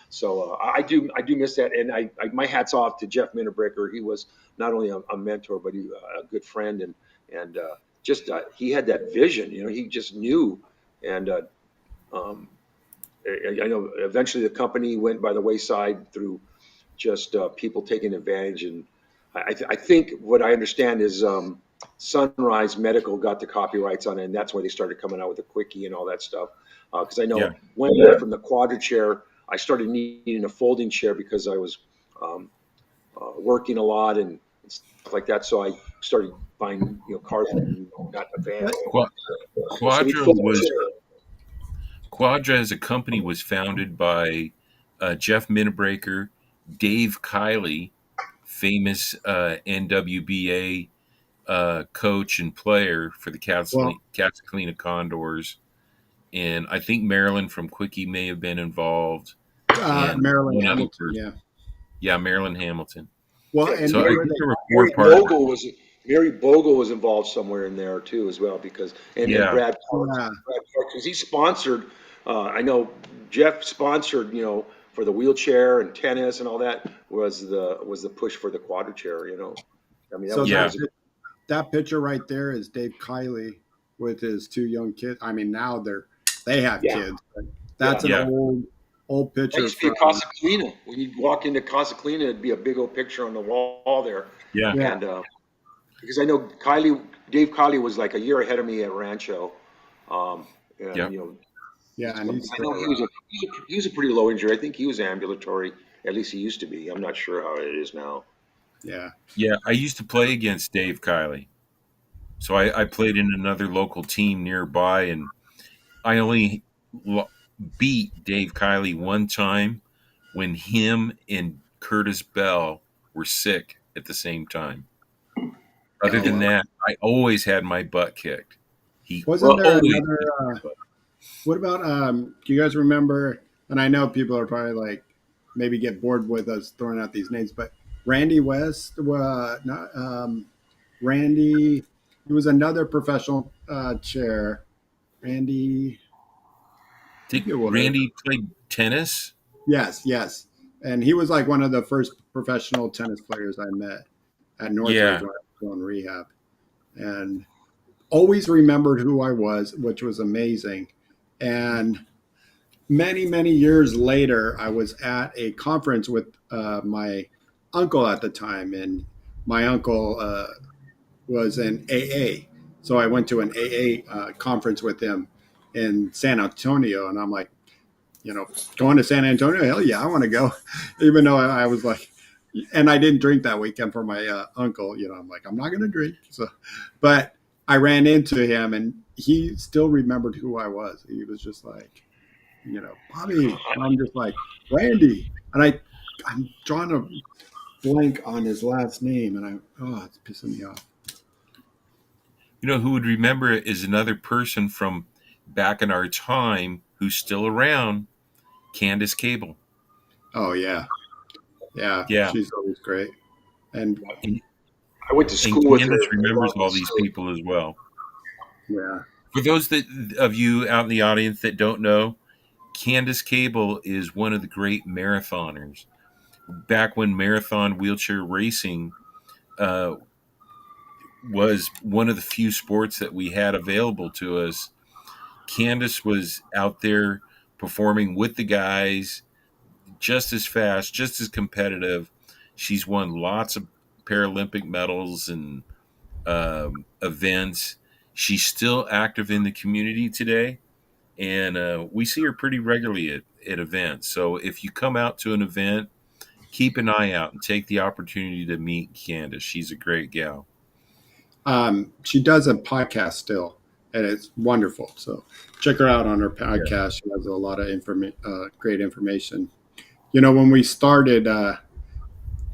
So I do miss that, and my hats off to Jeff Minnebraker. He was not only a mentor, but a good friend, and just he had that vision. He just knew, and um, I know eventually the company went by the wayside through just people taking advantage. And I think what I understand is Sunrise Medical got the copyrights on it, and that's why they started coming out with the quickie and all that stuff. Because I yeah, know when I went from the quadra chair, I started needing a folding chair because I was working a lot and stuff like that. So I started buying cars and got a van. Qua- So we Quadra fold the was chair. Quadra as a company was founded by Jeff Minnebraker, Dave Kiley, famous NWBA coach and player for the Well, Catalina Condors, and I think Marilyn from Quickie may have been involved, and Marilyn one other Hamilton. person. Yeah. Yeah, Marilyn Hamilton. Well, Yeah, because and So I they think were there were four Mary partners. Bogle was involved somewhere in there too as well, because and Yeah, Brad yeah. Parks, because he sponsored. I know Jeff sponsored. For the wheelchair and tennis and all that was the push for the quadra chair. I mean, that So was that yeah, was that picture right there is Dave Kiley with his two young kids. I mean, now they have yeah, kids, but yeah. that's an yeah, old That picture used to be a from. Casa Clina. When you walk into Casa Clina, it'd be a big old picture on the wall there, yeah, Yeah. and because I know Dave Kiley was like a year ahead of me at Rancho, um, and yeah, Yeah, and he's I still know he was around. a pretty low injury. I think he was ambulatory. At least he used to be. I'm not sure how it is now. Yeah. yeah. I used to play against Dave Kiley, so I played in another local team nearby, and I only lo- beat Dave Kiley one time when him and Curtis Bell were sick at the same time. Other Oh, than wow. that, I always had my butt kicked. He Wasn't Well, there always another? kicked my butt. What about? Do you guys remember? And I know people are probably like maybe get bored with us throwing out these names, but Randy West, not Randy. He was another professional chair. Randy, I think Did it was. Randy play tennis? Yes, yes. And he was like one of the first professional tennis players I met at Northridge Yeah, when I was doing rehab. And always remembered who I was, which was amazing. And many years later, I was at a conference with my uncle at the time, and my uncle was in AA. So I went to an AA conference with him in San Antonio, and I'm like, going to San Antonio, hell yeah, I want to go. Even though I was like, and I didn't drink that weekend for my uncle. I'm like, I'm not going to drink. So, but I ran into him, and he still remembered who I was. He was just like, Bobby. And I'm just like, Randy. And I'm drawing a blank on his last name, and it's pissing me off. Who would remember it is another person from back in our time who's still around, Candace Cable. Oh yeah, yeah, Yeah. she's always great. And I went to And school with Candace her. remembers all these people as well. yeah, For those of you out in the audience that don't know, Candace Cable is one of the great marathoners. Back when marathon wheelchair racing uh, was one of the few sports that we had available to us, Candace was out there performing with the guys, just as fast, just as competitive. She's won lots of Paralympic medals and events. She's still active in the community today, and we see her pretty regularly at events. So if you come out to an event, keep an eye out and take the opportunity to meet Candace. She's a great gal. she does a podcast still, and it's wonderful. So check her out on her Yeah. podcast. She has a lot of great information. When we started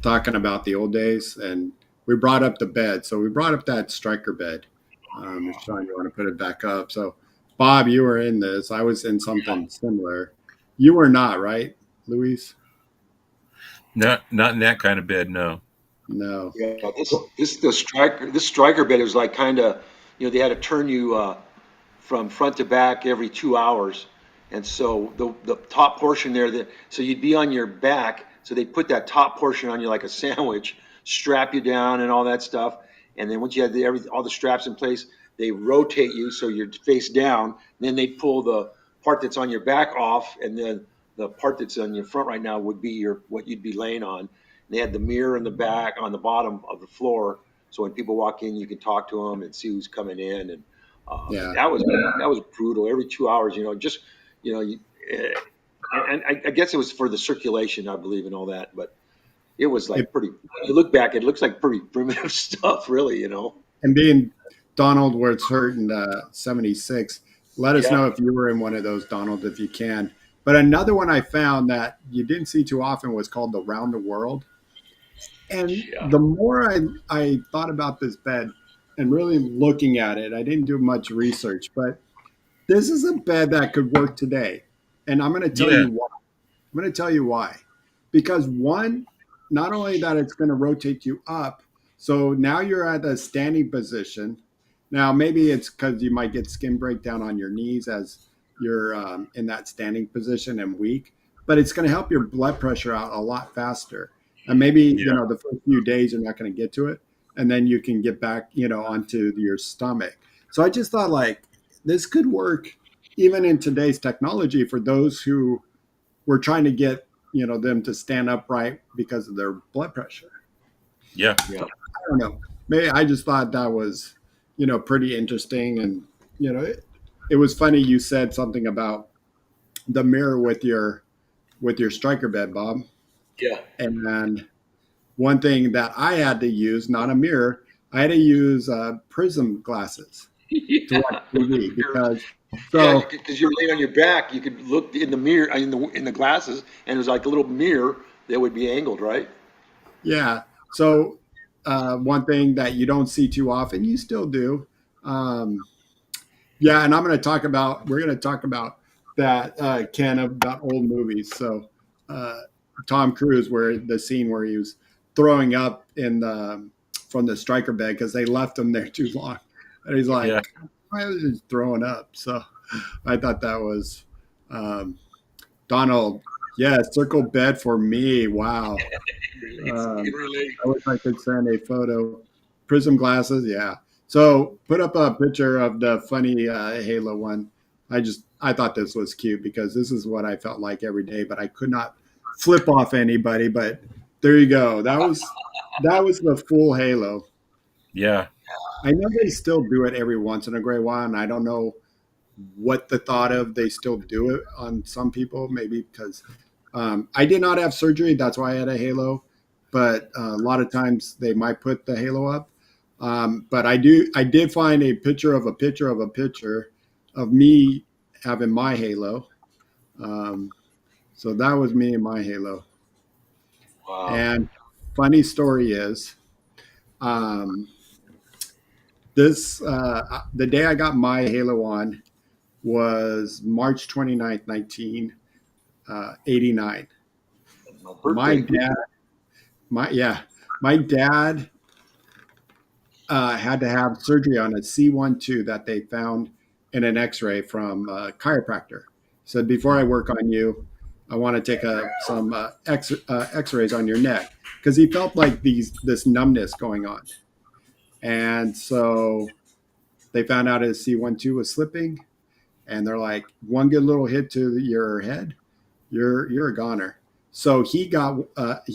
talking about the old days, and we brought up the bed, so we brought up that striker bed. If Shawn, you want to put it back up. So, Bob, you were in this. I was in something similar. You were not, right, Luis? Not in that kind of bed, no. No. Yeah, this striker bed was like kind of, they had to turn you from front to back every 2 hours, and so the top portion there, so you'd be on your back, so they put that top portion on you like a sandwich, strap you down and all that stuff, and then once you had all the straps in place, they rotate you so you're face down, and then they pull the part that's on your back off, and then the part that's on your front right now would be what you'd be laying on. They had the mirror in the back on the bottom of the floor, so when people walk in, you can talk to them and see who's coming in. And Yeah. that was brutal. Every 2 hours, just you, and I guess it was for the circulation, I believe, and all that. But it was like It, pretty. When you look back, it looks like pretty primitive stuff, really. and being Donald was hurt in 76, let us know Yeah, if you were in one of those, Donald, if you can. But another one I found that you didn't see too often was called the Round the World. And yeah, the more I thought about this bed and really looking at it, I didn't do much research, but this is a bed that could work today. And I'm going to tell Yeah, you why. I'm going to tell you why. Because one, not only that it's going to rotate you up, so now you're at a standing position. Now, maybe it's because you might get skin breakdown on your knees as you're in that standing position and weak, but it's going to help your blood pressure out a lot faster. And maybe, yeah, the first few days you're not going to get to it. And then you can get back, onto your stomach. So I just thought like this could work even in today's technology for those who were trying to get them to stand upright because of their blood pressure. yeah. yeah. So I don't know. Maybe I just thought that was pretty interesting, and it was funny you said something about the mirror with your striker bed, Bob. Yeah. And then one thing that I had to use, not a mirror, I had to use prism glasses to watch Yeah. TV You're- because Yeah, so because you're laying on your back, you could look in the mirror, in the glasses, and it was like a little mirror that would be angled, right? yeah. So one thing that you don't see too often, you still do. Um, yeah, and we're going to talk about that, Ken, about old movies. So uh, Tom Cruise, where the scene where he was throwing up from the striker bed because they left him there too long. And he's Yeah. like, I was just throwing up. So I thought that was um, Donald. Yeah, circle bed for me. Wow. You Um, can relate. I wish I could send a photo. Prism glasses, yeah. So put up a picture of the funny Halo one. I thought this was cute because this is what I felt like every day, but I could not flip off anybody. But there you go. That was the full halo. Yeah. I know they still do it every once in a great while, and I don't know what the thought of they still do it on some people. Maybe because I did not have surgery, that's why I had a halo. But a lot of times they might put the halo up. But I did find a picture of a picture of a picture of me having my halo. Um, so that was me and my halo. Wow. And funny story is, um, this the day I got my halo on was March 29th, 1989. My My birthday. dad, my dad had to have surgery on a C12 that they found in an X-ray from a chiropractor. He said, before I work on you, I want to take some X-rays on your neck because he felt like this numbness going on, and so they found out his C12 was slipping, and they're like, one good little hit to your head, you're a goner. So he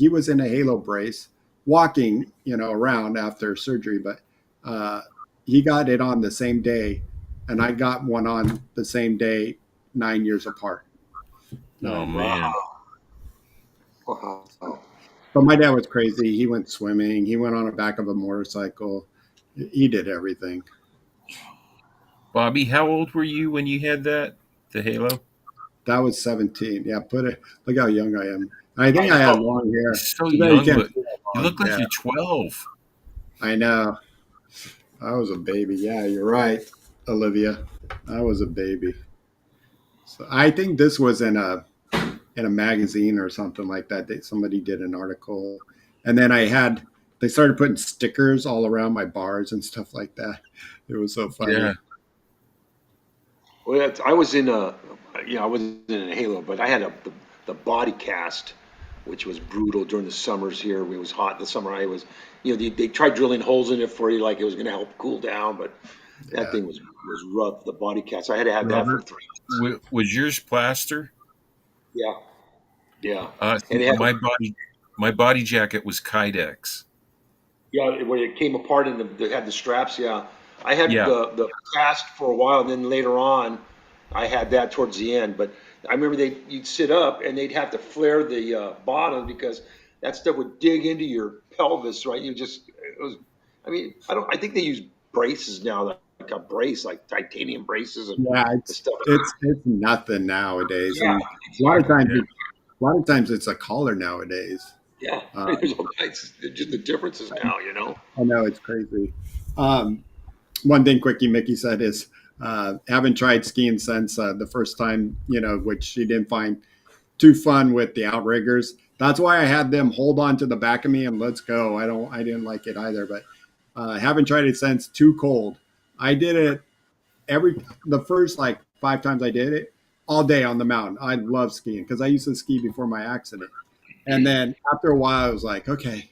was in a halo brace, walking around after surgery, but uh, he got it on the same day, and I got one on the same day, 9 years apart. Oh Um, man. Wow. but my dad was crazy. He went swimming. He went on the back of a motorcycle. He did everything. Bobby, how old were you when you had the halo? That was 17. Yeah, look how young I am. I think I I had know. long You're hair. so Too bad you young, can't but see that you long. look like Yeah, you're 12. I know. I was a baby. Yeah, you're right, Olivia. I was a baby. So I think this was in a magazine or something like that. Somebody did an article, and then they started putting stickers all around my bars and stuff like that. It was so Yeah. funny. Well, I was in a, I wasn't in a halo, but I had the body cast, which was brutal during the summers here. It was hot in the summer. They tried drilling holes in it for you, like it was going to help cool down, but that Yeah, thing was rough. The body cast. I had to have that for Robert. 3 months. Was yours plaster? Yeah, yeah, and See, it had, my body jacket was Kydex. yeah, when it came apart and they had the straps. Yeah, I had Yeah. the cast for a while, and then later on, I had that towards the end. But I remember you'd sit up and they'd have to flare the bottom because that stuff would dig into your pelvis, right? It was. I mean, I think they use braces now, like a brace, like titanium braces and Yeah, the it's stuff. it's nothing nowadays, Yeah, and a lot of exactly. times Yeah. a lot of times it's a collar nowadays. Yeah, Uh, there's all kinds. Just the differences now. I know it's crazy. Um, One thing Quickie Mickey said is haven't tried skiing since the first time, which she didn't find too fun with the outriggers. That's why I had them hold on to the back of me and let's go. I didn't like it either, but haven't tried it since. Too cold. I did it the first like 5 times I did it all day on the mountain. I love skiing because I used to ski before my accident. And then after a while, I was like, okay,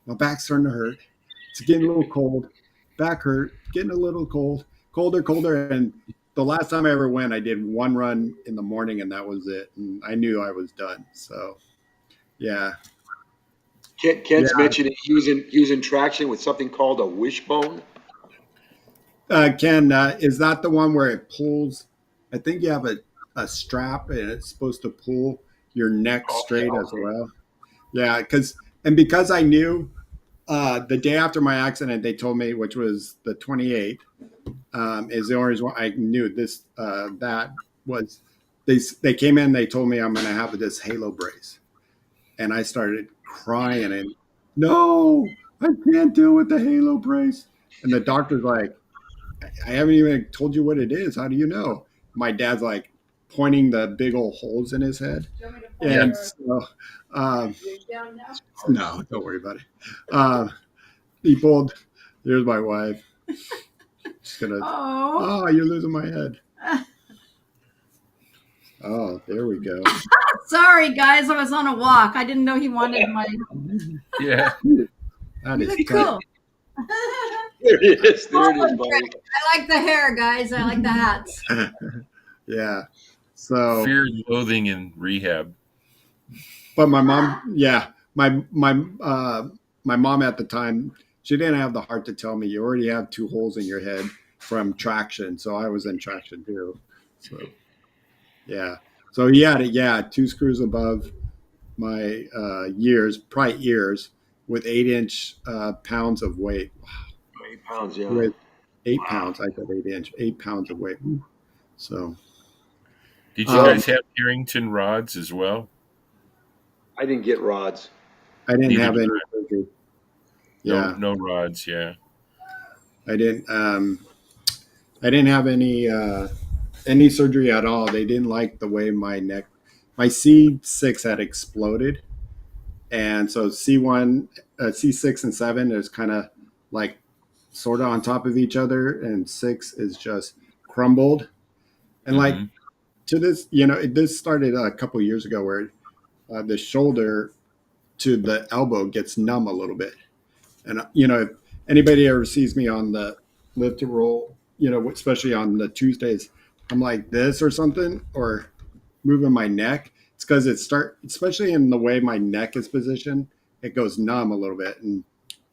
my back's starting to hurt. It's getting a little cold. Back hurt. Getting a little cold. Colder, colder. And the last time I ever went, I did one run in the morning, and that was it. And I knew I was done. So yeah, Kent's yeah. mentioned he was in traction with something called a wishbone. Ken, is that the one where it pulls? I think you have a strap, and it's supposed to pull your neck Oh, yeah, straight as okay. well. Yeah, because I knew the day after my accident, they told me, which was the 28th, is the only reason I knew this. That was they came in. They told me I'm going to have this halo brace, and I started crying and no, I can't deal with the halo brace. And the doctor's like, I haven't even told you what it is. How do you know? My dad's like pointing the big old holes in his head, Do you want me to pull Yeah. and your so um, wig down now? no, don't worry about it. Uh, he pulled. Here's my wife. Just gonna. Oh, Oh, you're losing my head. Oh, there we go. sorry guys, I was on a walk. I didn't know he wanted my. Yeah. That You is look tight. cool. There it is. There it is, buddy. I like the hair, guys. I like the hats. Yeah. So, Fear, loathing, in rehab. but my mom, yeah, my mom at the time, she didn't have the heart to tell me you already have two holes in your head from traction. So I was in traction too. So yeah. So he had it, yeah, two screws above my probably ears, with 8 inch pounds of weight. 8 pounds, yeah. With eight Wow. pounds, I said 8 inch, 8 pounds of weight. So Did you um, guys have Harrington rods as well? I didn't get rods. I didn't Neither have did any I. surgery. No, Yeah, no rods. Yeah. I didn't. I didn't have any surgery at all. They didn't like the way my C6 had exploded, and so C1, C6 and 7 is kind of like sort of on top of each other, and 6 is just crumbled. And like Mm-hmm. to this, this started a couple years ago where the shoulder to the elbow gets numb a little bit. And if anybody ever sees me on the lift to roll, especially on the Tuesdays, I'm like this or something, or moving my neck. It's because especially in the way my neck is positioned, it goes numb a little bit. And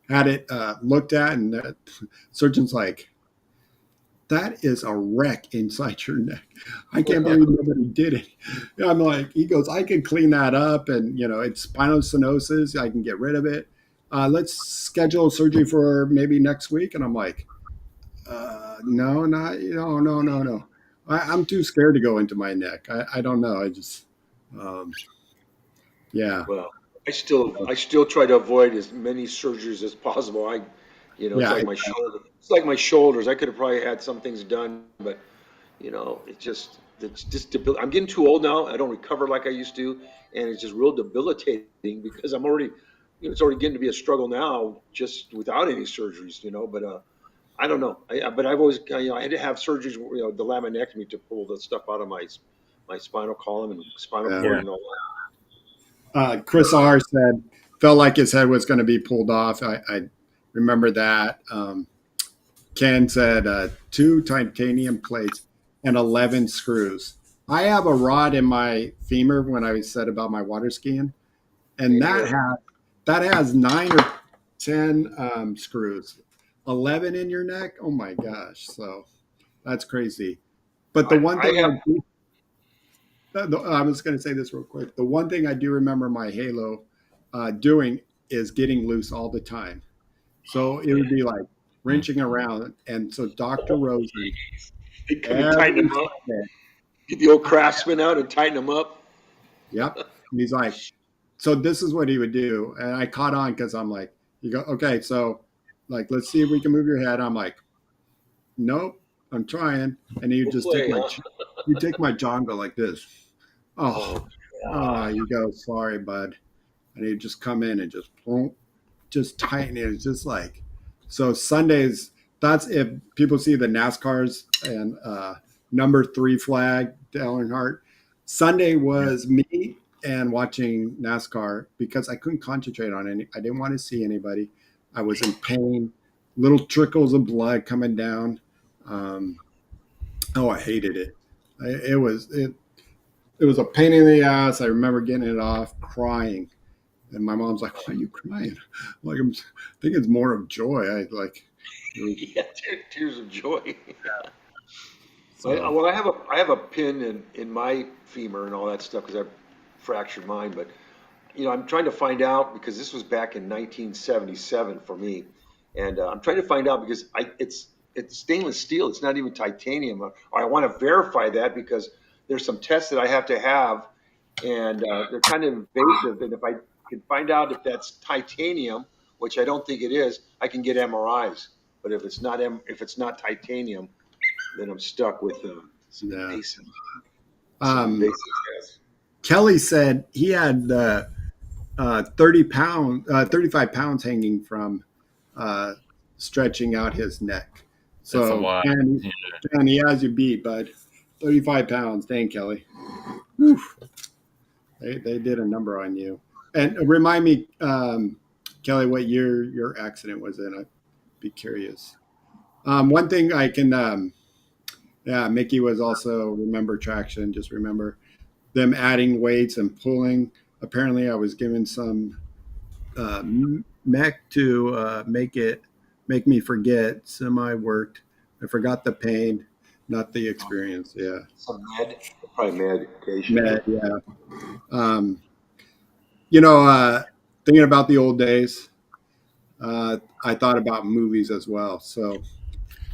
had it looked at, and the surgeon's like, that is a wreck inside your neck. I can't believe nobody did it. I'm like, he goes, I can clean that up, and it's spinal stenosis. I can get rid of it. Let's schedule surgery for maybe next week. And I'm like, no, not, no. I'm too scared to go into my neck. I don't know. I just, um, yeah, Well, I still try to avoid as many surgeries as possible. It's yeah, like my shoulder. It's like my shoulders. I could have probably had some things done, but I'm getting too old now. I don't recover like I used to, and it's just real debilitating because I'm already, it's already getting to be a struggle now just without any surgeries. But I don't know. But I've always, I had to have surgeries, the laminectomy to pull the stuff out of my spinal column and spinal yeah. cord Yeah. and all Chris R said felt like his head was going to be pulled off. I remember that. Ken said two titanium plates and 11 screws. I have a rod in my femur when I said about my water skiing, that. and Same that here. has 9 or 10 screws. 11 in your neck. Oh my gosh! So that's crazy. But the one I thing have. I was going to say this real quick. The one thing I do remember my Halo doing is getting loose all the time. So it would be like Mm. wrenching around. And so Dr. Rosen, They come and tighten every them up. Sunday, Get the old craftsman out and tighten them up. yep. And he's like, so this is what he would do. And I caught on because I'm like, you go, okay, so like, let's see if we can move your head. I'm like, nope, I'm trying. And he would We'll just play, huh? take my jaw and go like this. Oh, Oh God. you go, sorry, bud. And he'd just come in and just tighten it. It's just like, so Sundays, that's if people see the NASCARs and number 3 flag, Dale Earnhardt. Sunday Yeah. was me and watching NASCAR because I couldn't concentrate on any. I didn't want to see anybody. I was in pain, little trickles of blood coming down. Um, oh, I hated it. It was a pain in the ass. I remember getting it off, crying. And my mom's like, "Why are you crying?" Like, I think it's more of joy. It was, Yeah, tears of joy. so Well, I have a pin in my femur and all that stuff because I fractured mine. But I'm trying to find out because this was back in 1977 for me, and I'm trying to find out because it's stainless steel. It's not even titanium. Or I want to verify that because there's some tests that I have to have, and they're kind of invasive. And if I can find out if that's titanium, which I don't think it is, I can get MRIs. But if it's not titanium, then I'm stuck with some yeah. invasive some invasive tests. Kelly said he had 35 pounds hanging from uh, stretching out his neck. That's a So, lot. and he has you beat, bud. 35 pounds. Dang, Kelly. Whew. They did a number on you. And remind me, Kelly, what year your accident was in. I'd be curious. One thing I can Yeah, Mickey was also remember traction. Just remember them adding weights and pulling. Apparently, I was given some mech to make me forget. Semi worked. I forgot the pain, not the experience. Yeah, Some probably medication. med. Yeah. Um, you know, thinking about the old days, I thought about movies as well. So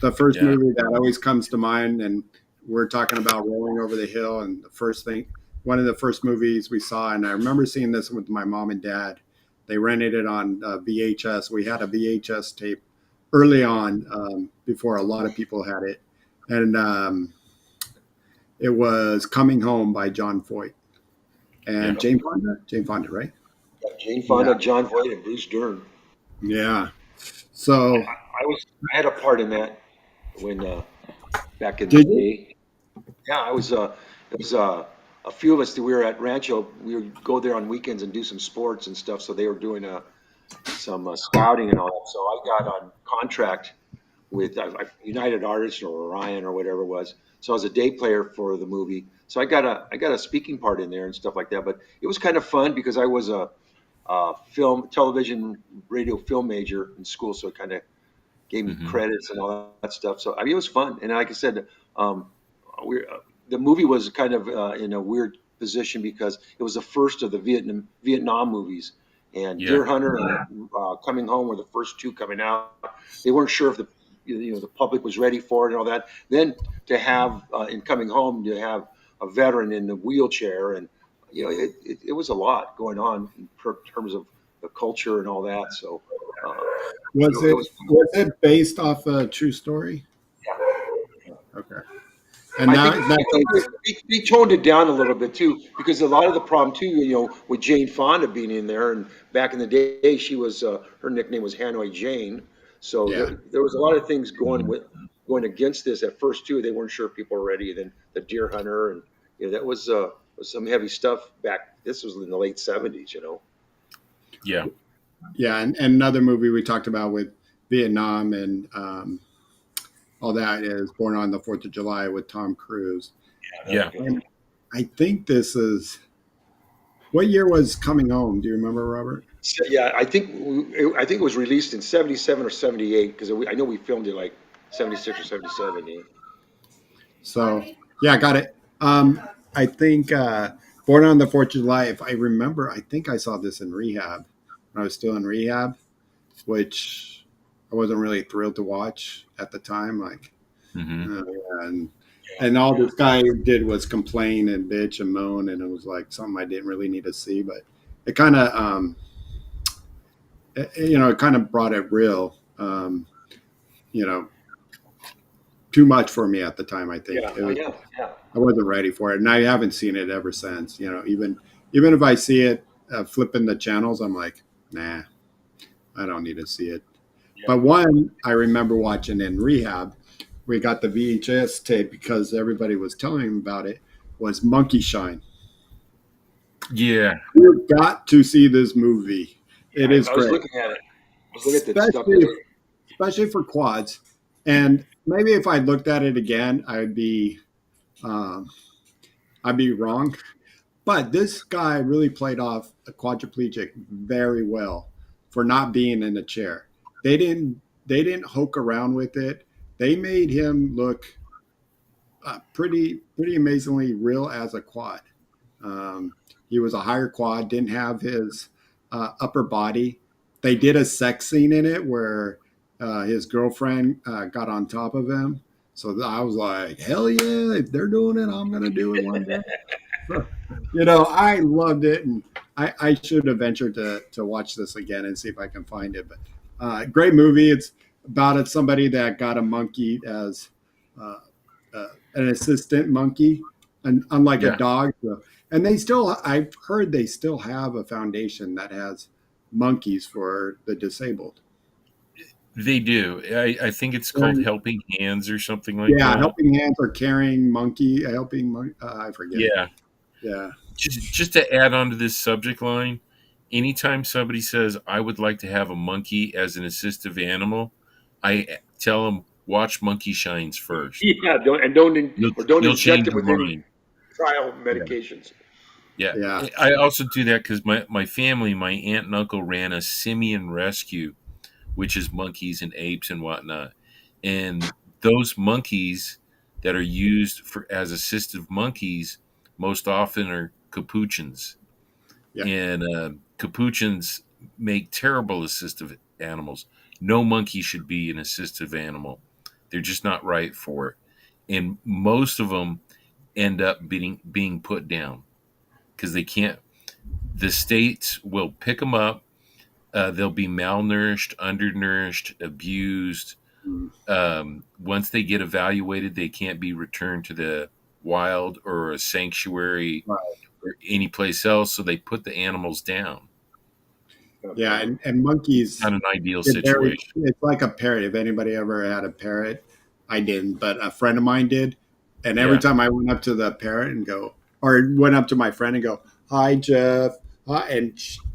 the first Yeah. movie that always comes to mind, and we're talking about Rolling Over the Hill, and the first thing, one of the first movies we saw, and I remember seeing this with my mom and dad. They rented it on VHS. We had a VHS tape early on, before a lot of people had it, and it was Coming Home by John Voight Yeah. and Jane Fonda. Jane Fonda, right? Jane Yeah, Fonda, John Voight, and Bruce Dern. yeah. So I had a part in that when back in the did you? day. Yeah, I was. It was a few of us that we were at Rancho. We would go there on weekends and do some sports and stuff. So they were doing some scouting and all that. So I got on contract with United Artists or Orion or whatever it was. So I was a day player for the movie. So I got a speaking part in there and stuff like that. But it was kind of fun because I was a film, television, radio, film major in school. So it kind of gave me Hmm. credits and all that stuff. So I mean, it was fun. And like I said, we the movie was kind of in a weird position because it was the first of the Vietnam movies, and Yeah. Deer Hunter and Coming Home were the first two coming out. They weren't sure if the public was ready for it and all that. Then to have in Coming Home to have a veteran in the wheelchair and it was a lot going on in terms of the culture and all that. So uh, Was it it was. was it based off a true story? Okay. And I now think that's they toned it down a little bit too, because a lot of the problem too, with Jane Fonda being in there, and back in the day, she was her nickname was Hanoi Jane, so yeah, there was a lot of things going against this at first too. They weren't sure if people were ready. Then the Deer Hunter, and that was some heavy stuff back. This was in the late '70s. Yeah. yeah. And another movie we talked about with Vietnam and all that is Born on the Fourth of July with Tom Cruise. Yeah. And I think this is what year was Coming Home? Do you remember, Robert? So, yeah, I think it was released in '77 or '78 because I know we filmed it like '76 or '77. Yeah. So yeah, I got it. I think Born on the Fourth of July. If I remember, I think I saw this in rehab when I was still in rehab, which I wasn't really thrilled to watch at the time. Like, Hmm. uh, and and all this guy did was complain and bitch and moan, and it was like something I didn't really need to see. But it kind of, it kind of brought it real. You know, too much for me at the time. I think Yeah, it was. yeah, yeah. I wasn't ready for it, and I haven't seen it ever since. Even if I see it flipping the channels, I'm like, nah, I don't need to see it. Yeah. But one I remember watching in rehab, we got the VHS tape because everybody was telling me about it. Was Monkey Shine? Yeah. You've got to see this movie. It is I was great, looking at it. I was looking at the stuff especially that. especially for quads. And maybe if I looked at it again, um, I'd be wrong. But this guy really played off a quadriplegic very well for not being in a chair. They didn't hoke around with it. They made him look pretty amazingly real as a quad. Um, he was a higher quad, didn't have his upper body. They did a sex scene in it where his girlfriend got on top of him. So I was like, hell yeah, if they're doing it, I'm going to do it one day. I loved it, and I should have ventured to watch this again and see if I can find it. But great movie. It's about somebody that got a monkey as uh, an assistant monkey, and unlike a Yeah. dog. So, and I've heard they still have a foundation that has monkeys for the disabled. They do. I think it's called And, Helping Hands or something like yeah, that. helping hands or carrying monkey, helping monkey. I forget. Yeah. Yeah, Just to add on to this subject line, anytime somebody says I would like to have a monkey as an assistive animal, I tell them watch Monkey Shines first. Yeah, don't don't You'll inject change it your with any mind. trial Yeah. medications. Yeah. Yeah. I also do that because my family, my aunt and uncle ran a simian rescue, which is monkeys and apes and whatnot. And those monkeys that are used for as assistive monkeys most often are capuchins. Yeah. And capuchins make terrible assistive animals. No monkey should be an assistive animal. They're just not right for it. And most of them end up being put down because they can't. The states will pick them up. They'll be malnourished, undernourished, abused. Mm. Once they get evaluated, they can't be returned to the wild or a sanctuary Right. or any place else. So they put the animals down. Yeah, and monkeys, Not an ideal very, situation. it's like a parrot. If anybody ever had a parrot, I didn't, but a friend of mine did. And every Yeah, time I went up to the parrot and go, or went up to my friend and go, "Hi, Jeff," and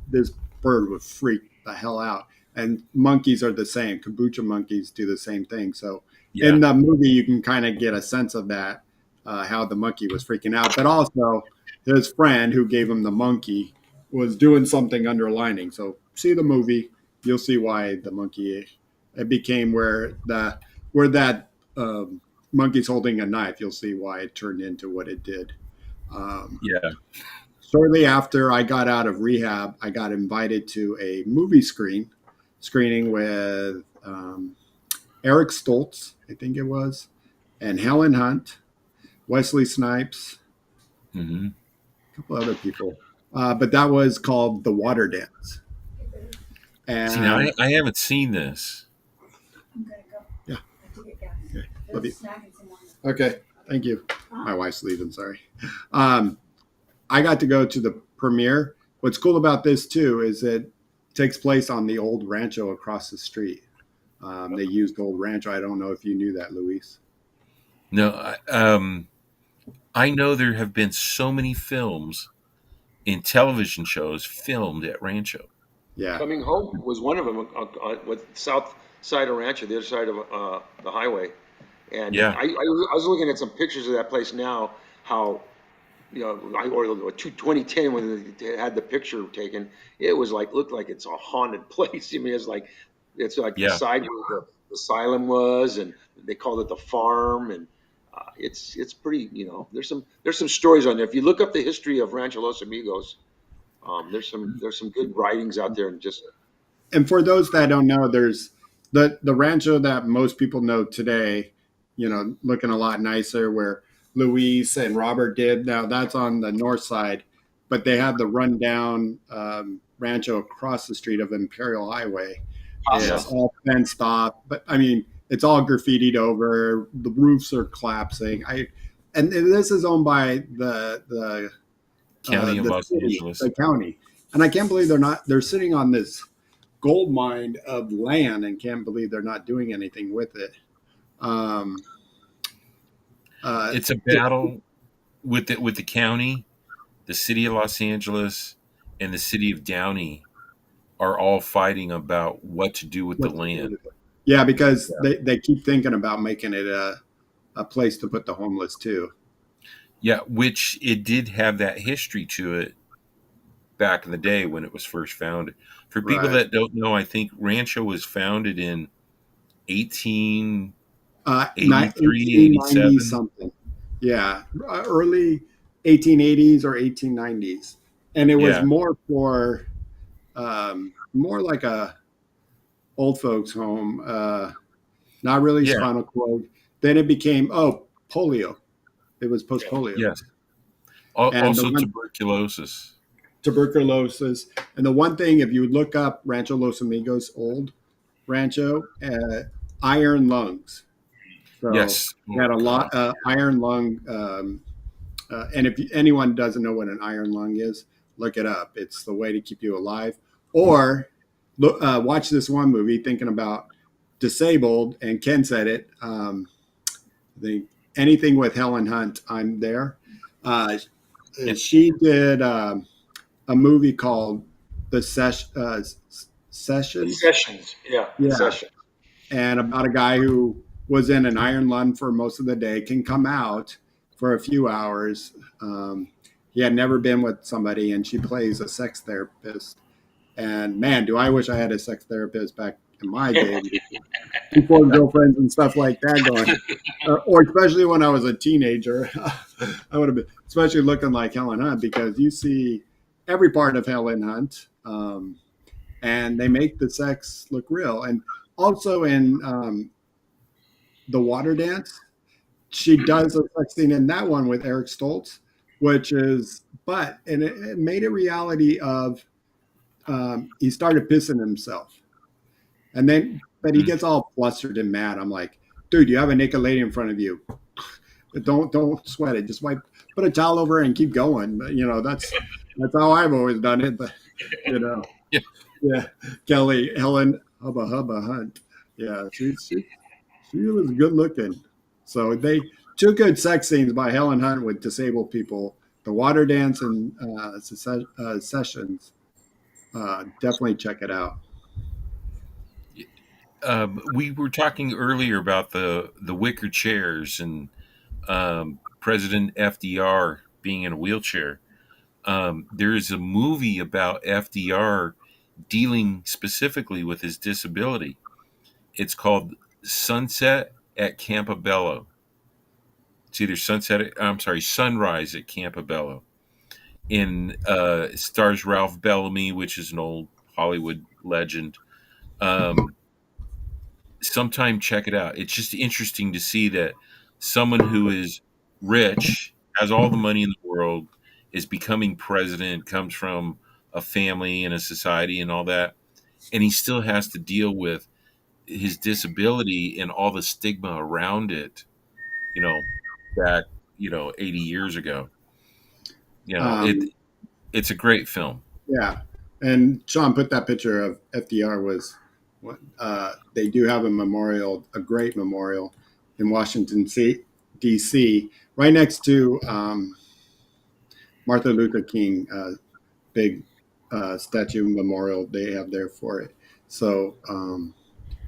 this bird would freak the hell out. And monkeys are the same. Kombucha monkeys do the same thing. So yeah, in the movie, you can kind of get a sense of that, how the monkey was freaking out. But also, his friend who gave him the monkey was doing something underlining. So see the movie, you'll see why the monkey, it became where that monkey's holding a knife. You'll see why it turned into what it did. Um, yeah. Shortly after I got out of rehab, I got invited to a movie screening with Eric Stoltz, I think it was, and Helen Hunt, Wesley Snipes, Hmm. a couple other people. But that was called The Water Dance. See, now And I haven't seen this. yeah, okay. Love you. Okay, thank you. My wife's leaving, sorry. Um, I got to go to the premiere. What's cool about this too is it takes place on the old rancho across the street. They used old rancho. I don't know if you knew that, Luis. No, I know there have been so many films and television shows filmed at Rancho. Yeah, Coming Home was one of them with south side of Rancho, the other side of the highway. And Yeah, I was looking at some pictures of that place now, how, or 2010 when they had the picture taken, it was like, looked like it's a haunted place. I mean, it's like the yeah. side where the asylum was, and they called it the farm. And it's pretty, there's some stories on there. If you look up the history of Rancho Los Amigos, there's some good writings out there, and just and for those that don't know, there's the rancho that most people know today. Looking a lot nicer where Luis and Robert did. Now that's on the north side, but they have the rundown rancho across the street of Imperial Highway. Yeah. It's all fenced off, but I mean, it's all graffitied over. The roofs are collapsing. And this is owned by County of the Los city, Angeles. the county, and I can't believe they're sitting on this gold mine of land and can't believe they're not doing anything with it. Um, It's a battle with the county, the city of Los Angeles, and the city of Downey are all fighting about what to do with the land. yeah, because Yeah. they keep thinking about making it a place to put the homeless too. Yeah, which it did have that history to it back in the day when it was first founded. For people Right. that don't know, I think Rancho was founded in 1883, 1890 87. something. Yeah, early 1880s or 1890s, and it was Yeah, more for more like a old folks home. Not really yeah, spinal cord. Then it became polio. It was post polio, yes. and the Also one tuberculosis. tuberculosis. And the one thing, if you look up Rancho Los Amigos, old Rancho, iron lungs. So Yes. we Oh had a God. lot iron lung. And if anyone doesn't know what an iron lung is, look it up. It's the way to keep you alive. Or watch this one movie thinking about disabled, and Ken said it. The anything with Helen Hunt, I'm there. Uh, Yeah. she did a movie called The the Sessions. sessions, yeah, the Yeah, sessions. and about a guy who was in an iron lung for most of the day, can come out for a few hours. He had never been with somebody, and she plays a sex therapist. And man, do I wish I had a sex therapist back in my day before girlfriends and stuff like that going. Or especially when I was a teenager, I would have been, especially looking like Helen Hunt, because you see every part of Helen Hunt, and they make the sex look real. And also in the water dance, she does a sex scene in that one with Eric Stoltz, which is, and it made a reality of he started pissing himself. And then, but he gets all flustered and mad. I'm like, dude, you have a naked lady in front of you. Don't sweat it. Just put a towel over and keep going. But, that's how I've always done it. But Yeah. yeah, Kelly, Helen, hubba Hunt. Yeah, she was good looking. So two good sex scenes by Helen Hunt with disabled people. The water dance and sessions. Definitely check it out. We were talking earlier about the wicker chairs and President FDR being in a wheelchair. There is a movie about FDR dealing specifically with his disability. It's called Sunset at Campobello. It's either Sunrise at Campobello. It stars Ralph Bellamy, which is an old Hollywood legend. Sometime check it out. It's just interesting to see that someone who is rich, has all the money in the world, is becoming president, comes from a family and a society and all that, and he still has to deal with his disability and all the stigma around it, you know, back, 80 years ago. It's a great film. Yeah, and Shawn put that picture of FDR was what they do have a great memorial in Washington D.C. right next to Martin Luther King, big statue memorial they have there for it. So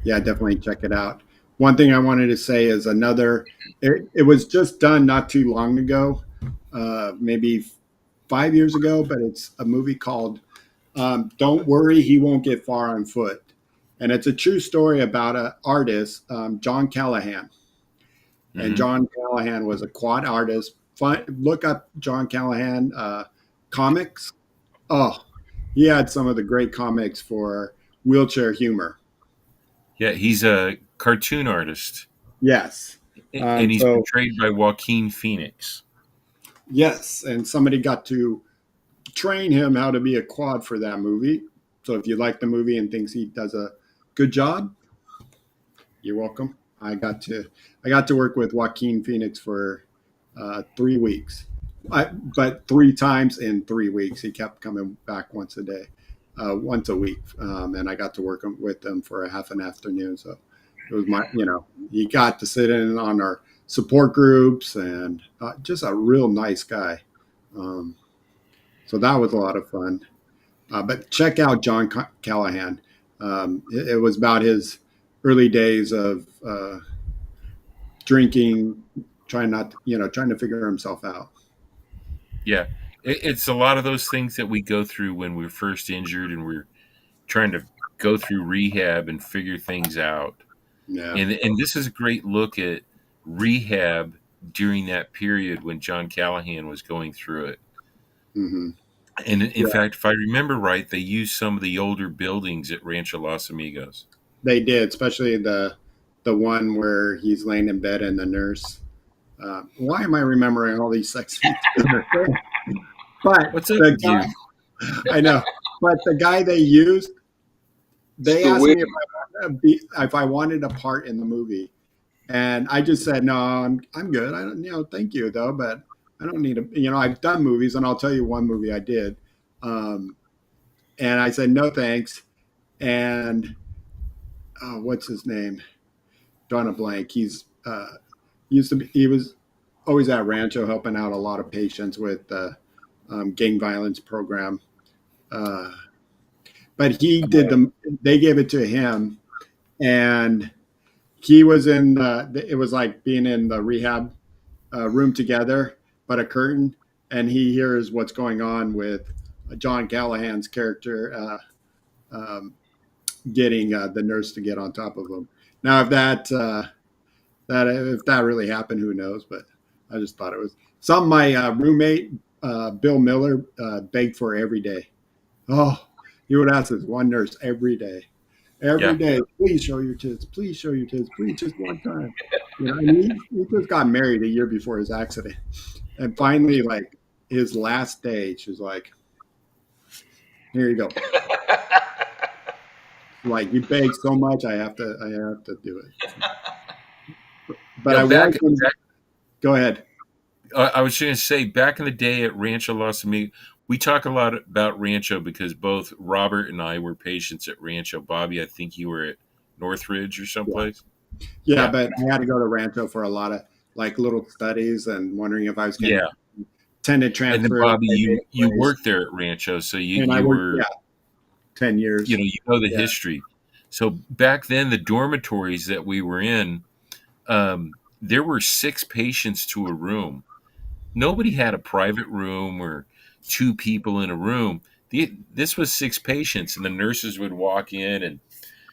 yeah, definitely check it out. One thing I wanted to say is it was just done not too long ago, maybe 5 years ago, but it's a movie called Don't Worry, He Won't Get Far on Foot. And it's a true story about an artist, John Callahan. And Mm-hmm. John Callahan was a quad artist. Look up John Callahan comics. Oh, he had some of the great comics for wheelchair humor. Yeah, he's a cartoon artist. Yes. And he's portrayed by Joaquin Phoenix. Yes, and somebody got to train him how to be a quad for that movie. So if you like the movie and thinks he does a good job, you're welcome. I got to work with Joaquin Phoenix for 3 weeks, but 3 times in 3 weeks. He kept coming back once a week, and I got to work with him for a half an afternoon. So it was he got to sit in on our support groups, and just a real nice guy. So that was a lot of fun. But check out John Callahan. It was about his early days of drinking, trying to figure himself out. Yeah, it's a lot of those things that we go through when we're first injured and we're trying to go through rehab and figure things out. Yeah. And this is a great look at rehab during that period when John Callahan was going through it. Mm-hmm. And in fact, if I remember right, they used some of the older buildings at Rancho Los Amigos. They did, especially the one where he's laying in bed and the nurse. Why am I remembering all these sex scenes? But what's up with you? I know, but the guy they used, they asked me if I wanted a part in the movie, and I just said no, I'm good. I don't, thank you though, but I don't need a. I've done movies, and I'll tell you one movie I did, and I said no thanks, and what's his name? Drawing a blank. He was always at Rancho helping out a lot of patients with the gang violence program. But they gave it to him, and he was in it was like being in the rehab room together, but a curtain, and he hears what's going on with John Callahan's character getting the nurse to get on top of him. Now, if that really happened, who knows? But I just thought it was something my roommate Bill Miller begged for every day. Oh, he would ask this one nurse every day. Every Yeah. day, please show your tits. Please show your tits. Please, just one time. And he just got married a year before his accident, and finally, like his last day, she was like, "Here you go." Like, you beg so much, I have to do it. But I back, was. Go ahead. I was going to say, back in the day at Rancho Los Amigos, we talk a lot about Rancho because both Robert and I were patients at Rancho. Bobby, I think you were at Northridge or someplace. Yeah, but I had to go to Rancho for a lot of like little studies and wondering if I was getting tendon And then transfer. Bobby, you worked there at Rancho, so you were 10 years. You know the history. So back then, the dormitories that we were in, there were 6 patients to a room. Nobody had a private room or 2 people in a room. This was 6 patients, and the nurses would walk in and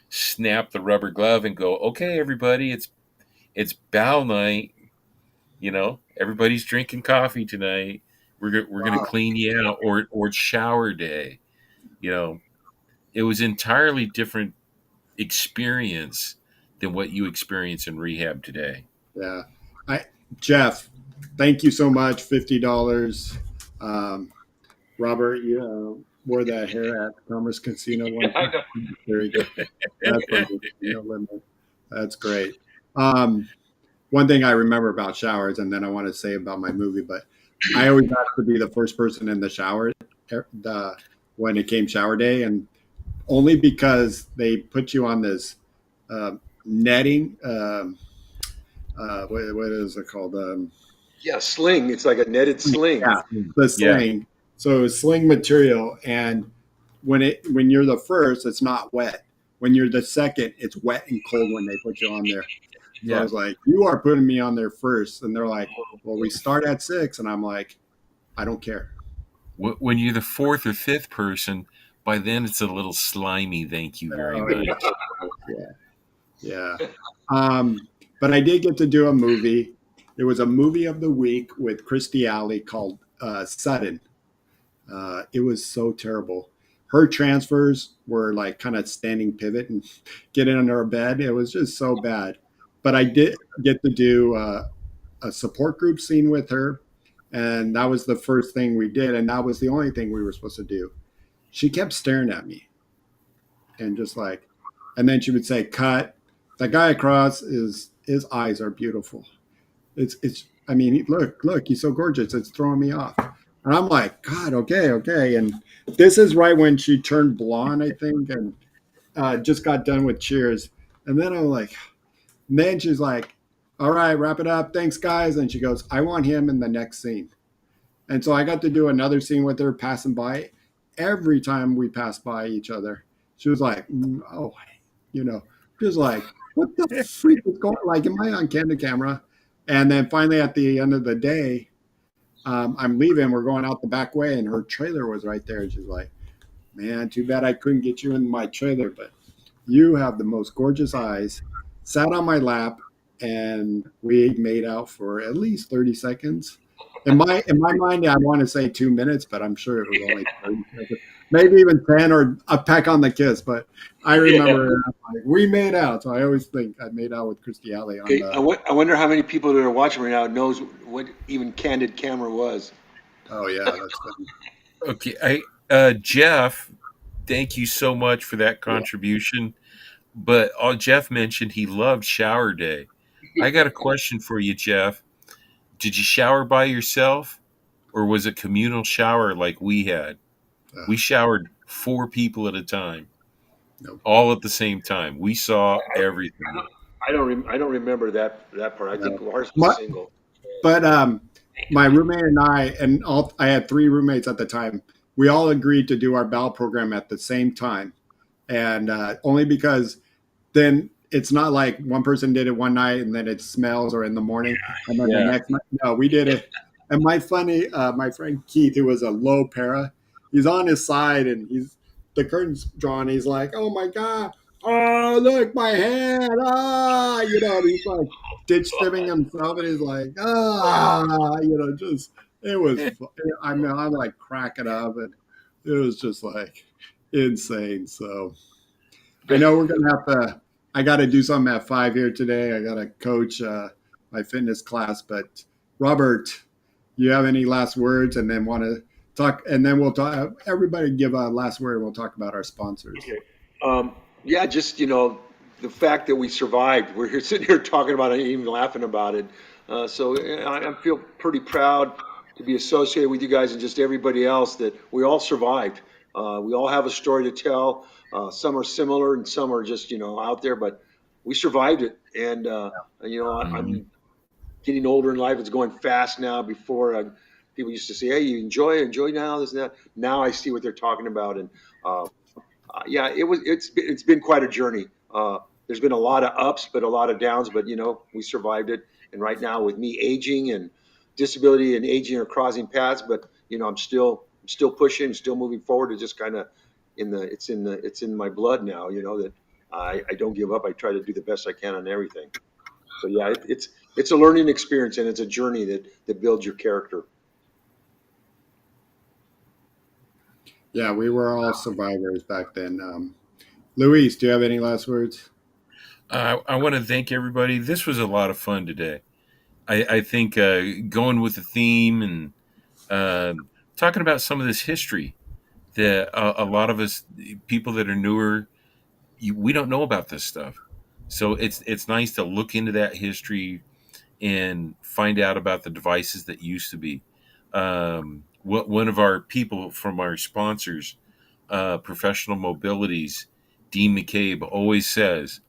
snap the rubber glove and go, "Okay, everybody, it's bowel night. Everybody's drinking coffee tonight. We're gonna clean you out, or shower day." It was entirely different experience than what you experience in rehab today. Yeah. Jeff, thank you so much. $50. Robert, you wore that hair at Commerce Casino one time. There you go. That's funny. That's great. One thing I remember about showers, and then I want to say about my movie, but I always had to be the first person in the shower when it came shower day, and only because they put you on this netting. What is it called? Sling. It's like a netted sling. Yeah, the sling. Yeah. So it's sling material, and when you're the first, it's not wet. When you're the second, it's wet and cold when they put you on there. So I was like, "You are putting me on there first," and they're like, "Well, we start at 6," and I'm like, "I don't care." When you're the 4th or 5th person, by then it's a little slimy. Thank you very much. Yeah. But I did get to do a movie. It was a movie of the week with Christy Alley called Sudden. It was so terrible. Her transfers were like kind of standing pivot and getting under her bed. It was just so bad. But I did get to do a support group scene with her. And that was the first thing we did. And that was the only thing we were supposed to do. She kept staring at me and just like, and then she would say, "Cut." The guy across his eyes are beautiful. I mean, look, he's so gorgeous. It's throwing me off. And I'm like, God, okay. And this is right when she turned blonde, I think, and just got done with Cheers. And then I'm like, and then she's like, "All right, wrap it up. Thanks, guys." And she goes, "I want him in the next scene." And so I got to do another scene with her passing by. Every time we passed by each other, she was like, "Oh, just like, what the freak is going on? Like, am I on candid camera?" And then finally at the end of the day, I'm leaving. We're going out the back way, and her trailer was right there. And she's like, "Man, too bad I couldn't get you in my trailer, but you have the most gorgeous eyes." Sat on my lap, and we made out for at least 30 seconds. In my mind, I want to say 2 minutes, but I'm sure it was only 30 seconds. Maybe even 10 or a peck on the kiss. But I remember we made out. So I always think I made out with Christy Alley. I wonder how many people that are watching right now knows what even candid camera was. Oh, yeah. That's funny. Okay. Jeff, thank you so much for that contribution. But Jeff mentioned he loved shower day. I got a question for you, Jeff. Did you shower by yourself, or was it communal shower like we had? We showered 4 people at a time, all at the same time. We saw everything. I don't remember that part. I think ours was single. But my roommate and I had 3 roommates at the time. We all agreed to do our bowel program at the same time, and only because then it's not like one person did it one night and then it smells or in the morning and then the Yeah. next night. No, we did it. And my friend Keith, who was a low para, he's on his side and the curtain's drawn. He's like, "Oh my god, oh look my hand, and he's like ditch stimming himself, and he's like, just it was. I mean, I'm like cracking up, and it was just like insane. So I know we're gonna have to. I got to do something at 5 here today. I got to coach my fitness class. But Robert, you have any last words, and then want to talk, and then we'll talk. Everybody give a last word. We'll talk about our sponsors. Okay. Yeah, just, the fact that we survived. We're here sitting here talking about it, even laughing about it. So I feel pretty proud to be associated with you guys and just everybody else that we all survived. We all have a story to tell. Some are similar and some are just, out there, but we survived it. And, I'm getting older in life. It's going fast now. Before, people used to say, "Hey, you enjoy now, this and that." Now I see what they're talking about. And, yeah, it's been quite a journey. There's been a lot of ups, but a lot of downs. But we survived it. And right now, with me aging and disability and aging are crossing paths, but I'm still pushing, still moving forward. It's just kind of it's in my blood now. That I don't give up. I try to do the best I can on everything. So yeah, it's a learning experience and it's a journey that builds your character. Yeah, we were all survivors back then. Luis, do you have any last words? I want to thank everybody. This was a lot of fun today. I think going with the theme and talking about some of this history that a lot of us, people that are newer, we don't know about this stuff. So it's nice to look into that history and find out about the devices that used to be. One of our people from our sponsors, Professional Mobilities, Dean McCabe, always says,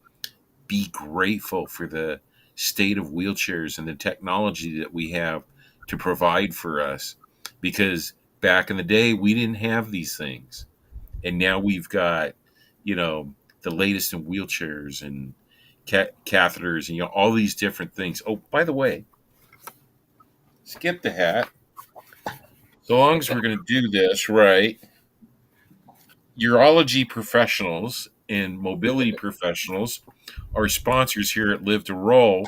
be grateful for the state of wheelchairs and the technology that we have to provide for us. Because back in the day, we didn't have these things. And now we've got, the latest in wheelchairs and catheters and, all these different things. Oh, by the way, skip the hat. So long as we're going to do this right, urology professionals and mobility professionals are sponsors here at Live to Roll.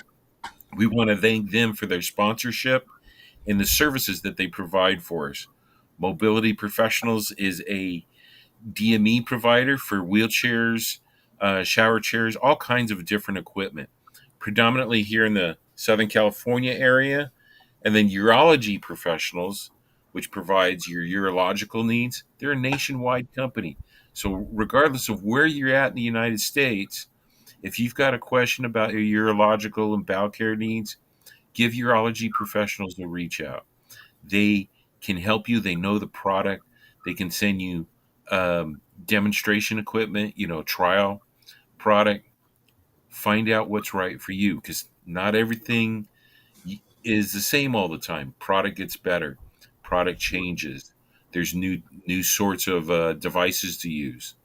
We want to thank them for their sponsorship and the services that they provide for us. Mobility Professionals is a DME provider for wheelchairs, shower chairs, all kinds of different equipment, predominantly here in the Southern California area. And then Urology Professionals, which provides your urological needs. They're a nationwide company. So, regardless of where you're at in the United States, if you've got a question about your urological and bowel care needs, give Urology Professionals a reach out. They can help you. They know the product. They can send you demonstration equipment, trial product. Find out what's right for you, because not everything is the same all the time. Product gets better. Product changes. There's new sorts of devices to use.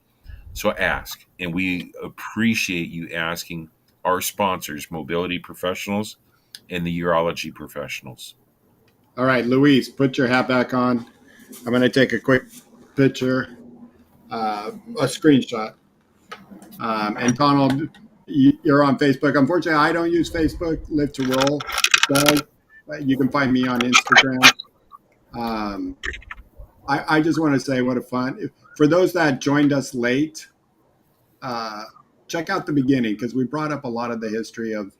So ask, and we appreciate you asking our sponsors, Mobility Professionals and the Urology Professionals. All right, Luis, put your hat back on. I'm going to take a quick picture, a screenshot. And Donald, you're on Facebook. Unfortunately, I don't use Facebook. Live to Roll does. You can find me on Instagram. Um, I just want to say what a fun. For those that joined us late, uh, check out the beginning because we brought up a lot of the history of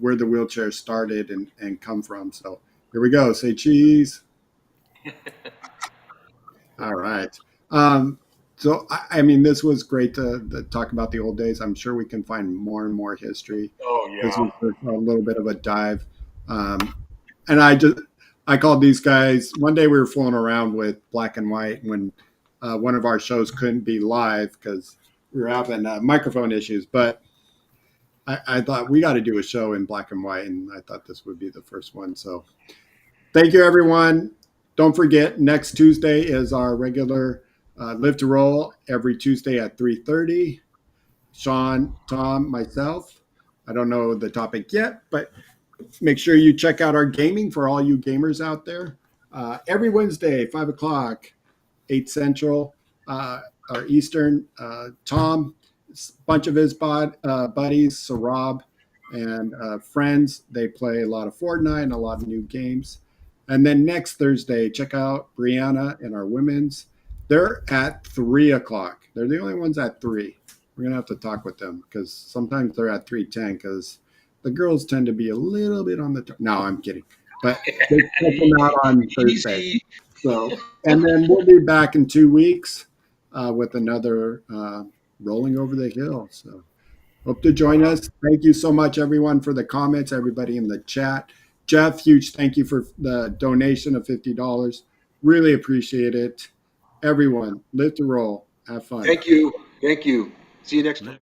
where the wheelchair started and come from. So here we go. Say cheese. All right. So, I mean, this was great to talk about the old days. I'm sure we can find more and more history. Oh This yeah. was a little bit of a dive. And I called these guys. One day we were fooling around with black and white when one of our shows couldn't be live because we were having microphone issues. But I thought we got to do a show in black and white, and I thought this would be the first one. So thank you, everyone. Don't forget, next Tuesday is our regular Live to Roll every Tuesday at 3:30. Shawn, Tom, myself. I don't know the topic yet, but make sure you check out our gaming for all you gamers out there. Every Wednesday, 5 o'clock, 8 Central or Eastern. Tom, a bunch of his buddies, Sarab, and friends, they play a lot of Fortnite and a lot of new games. And then next Thursday, check out Brianna and our women's. They're at 3 o'clock. They're the only ones at 3. We're going to have to talk with them because sometimes they're at 3:10 because the girls tend to be a little bit on the. No, I'm kidding. But they check them out on Thursday. Easy. So, and then we'll be back in 2 weeks with another Rolling Over the Hill. So, hope to join us. Thank you so much, everyone, for the comments, everybody in the chat. Jeff, huge thank you for the donation of $50. Really appreciate it. Everyone, live to roll. Have fun. Thank you. Thank you. See you next time.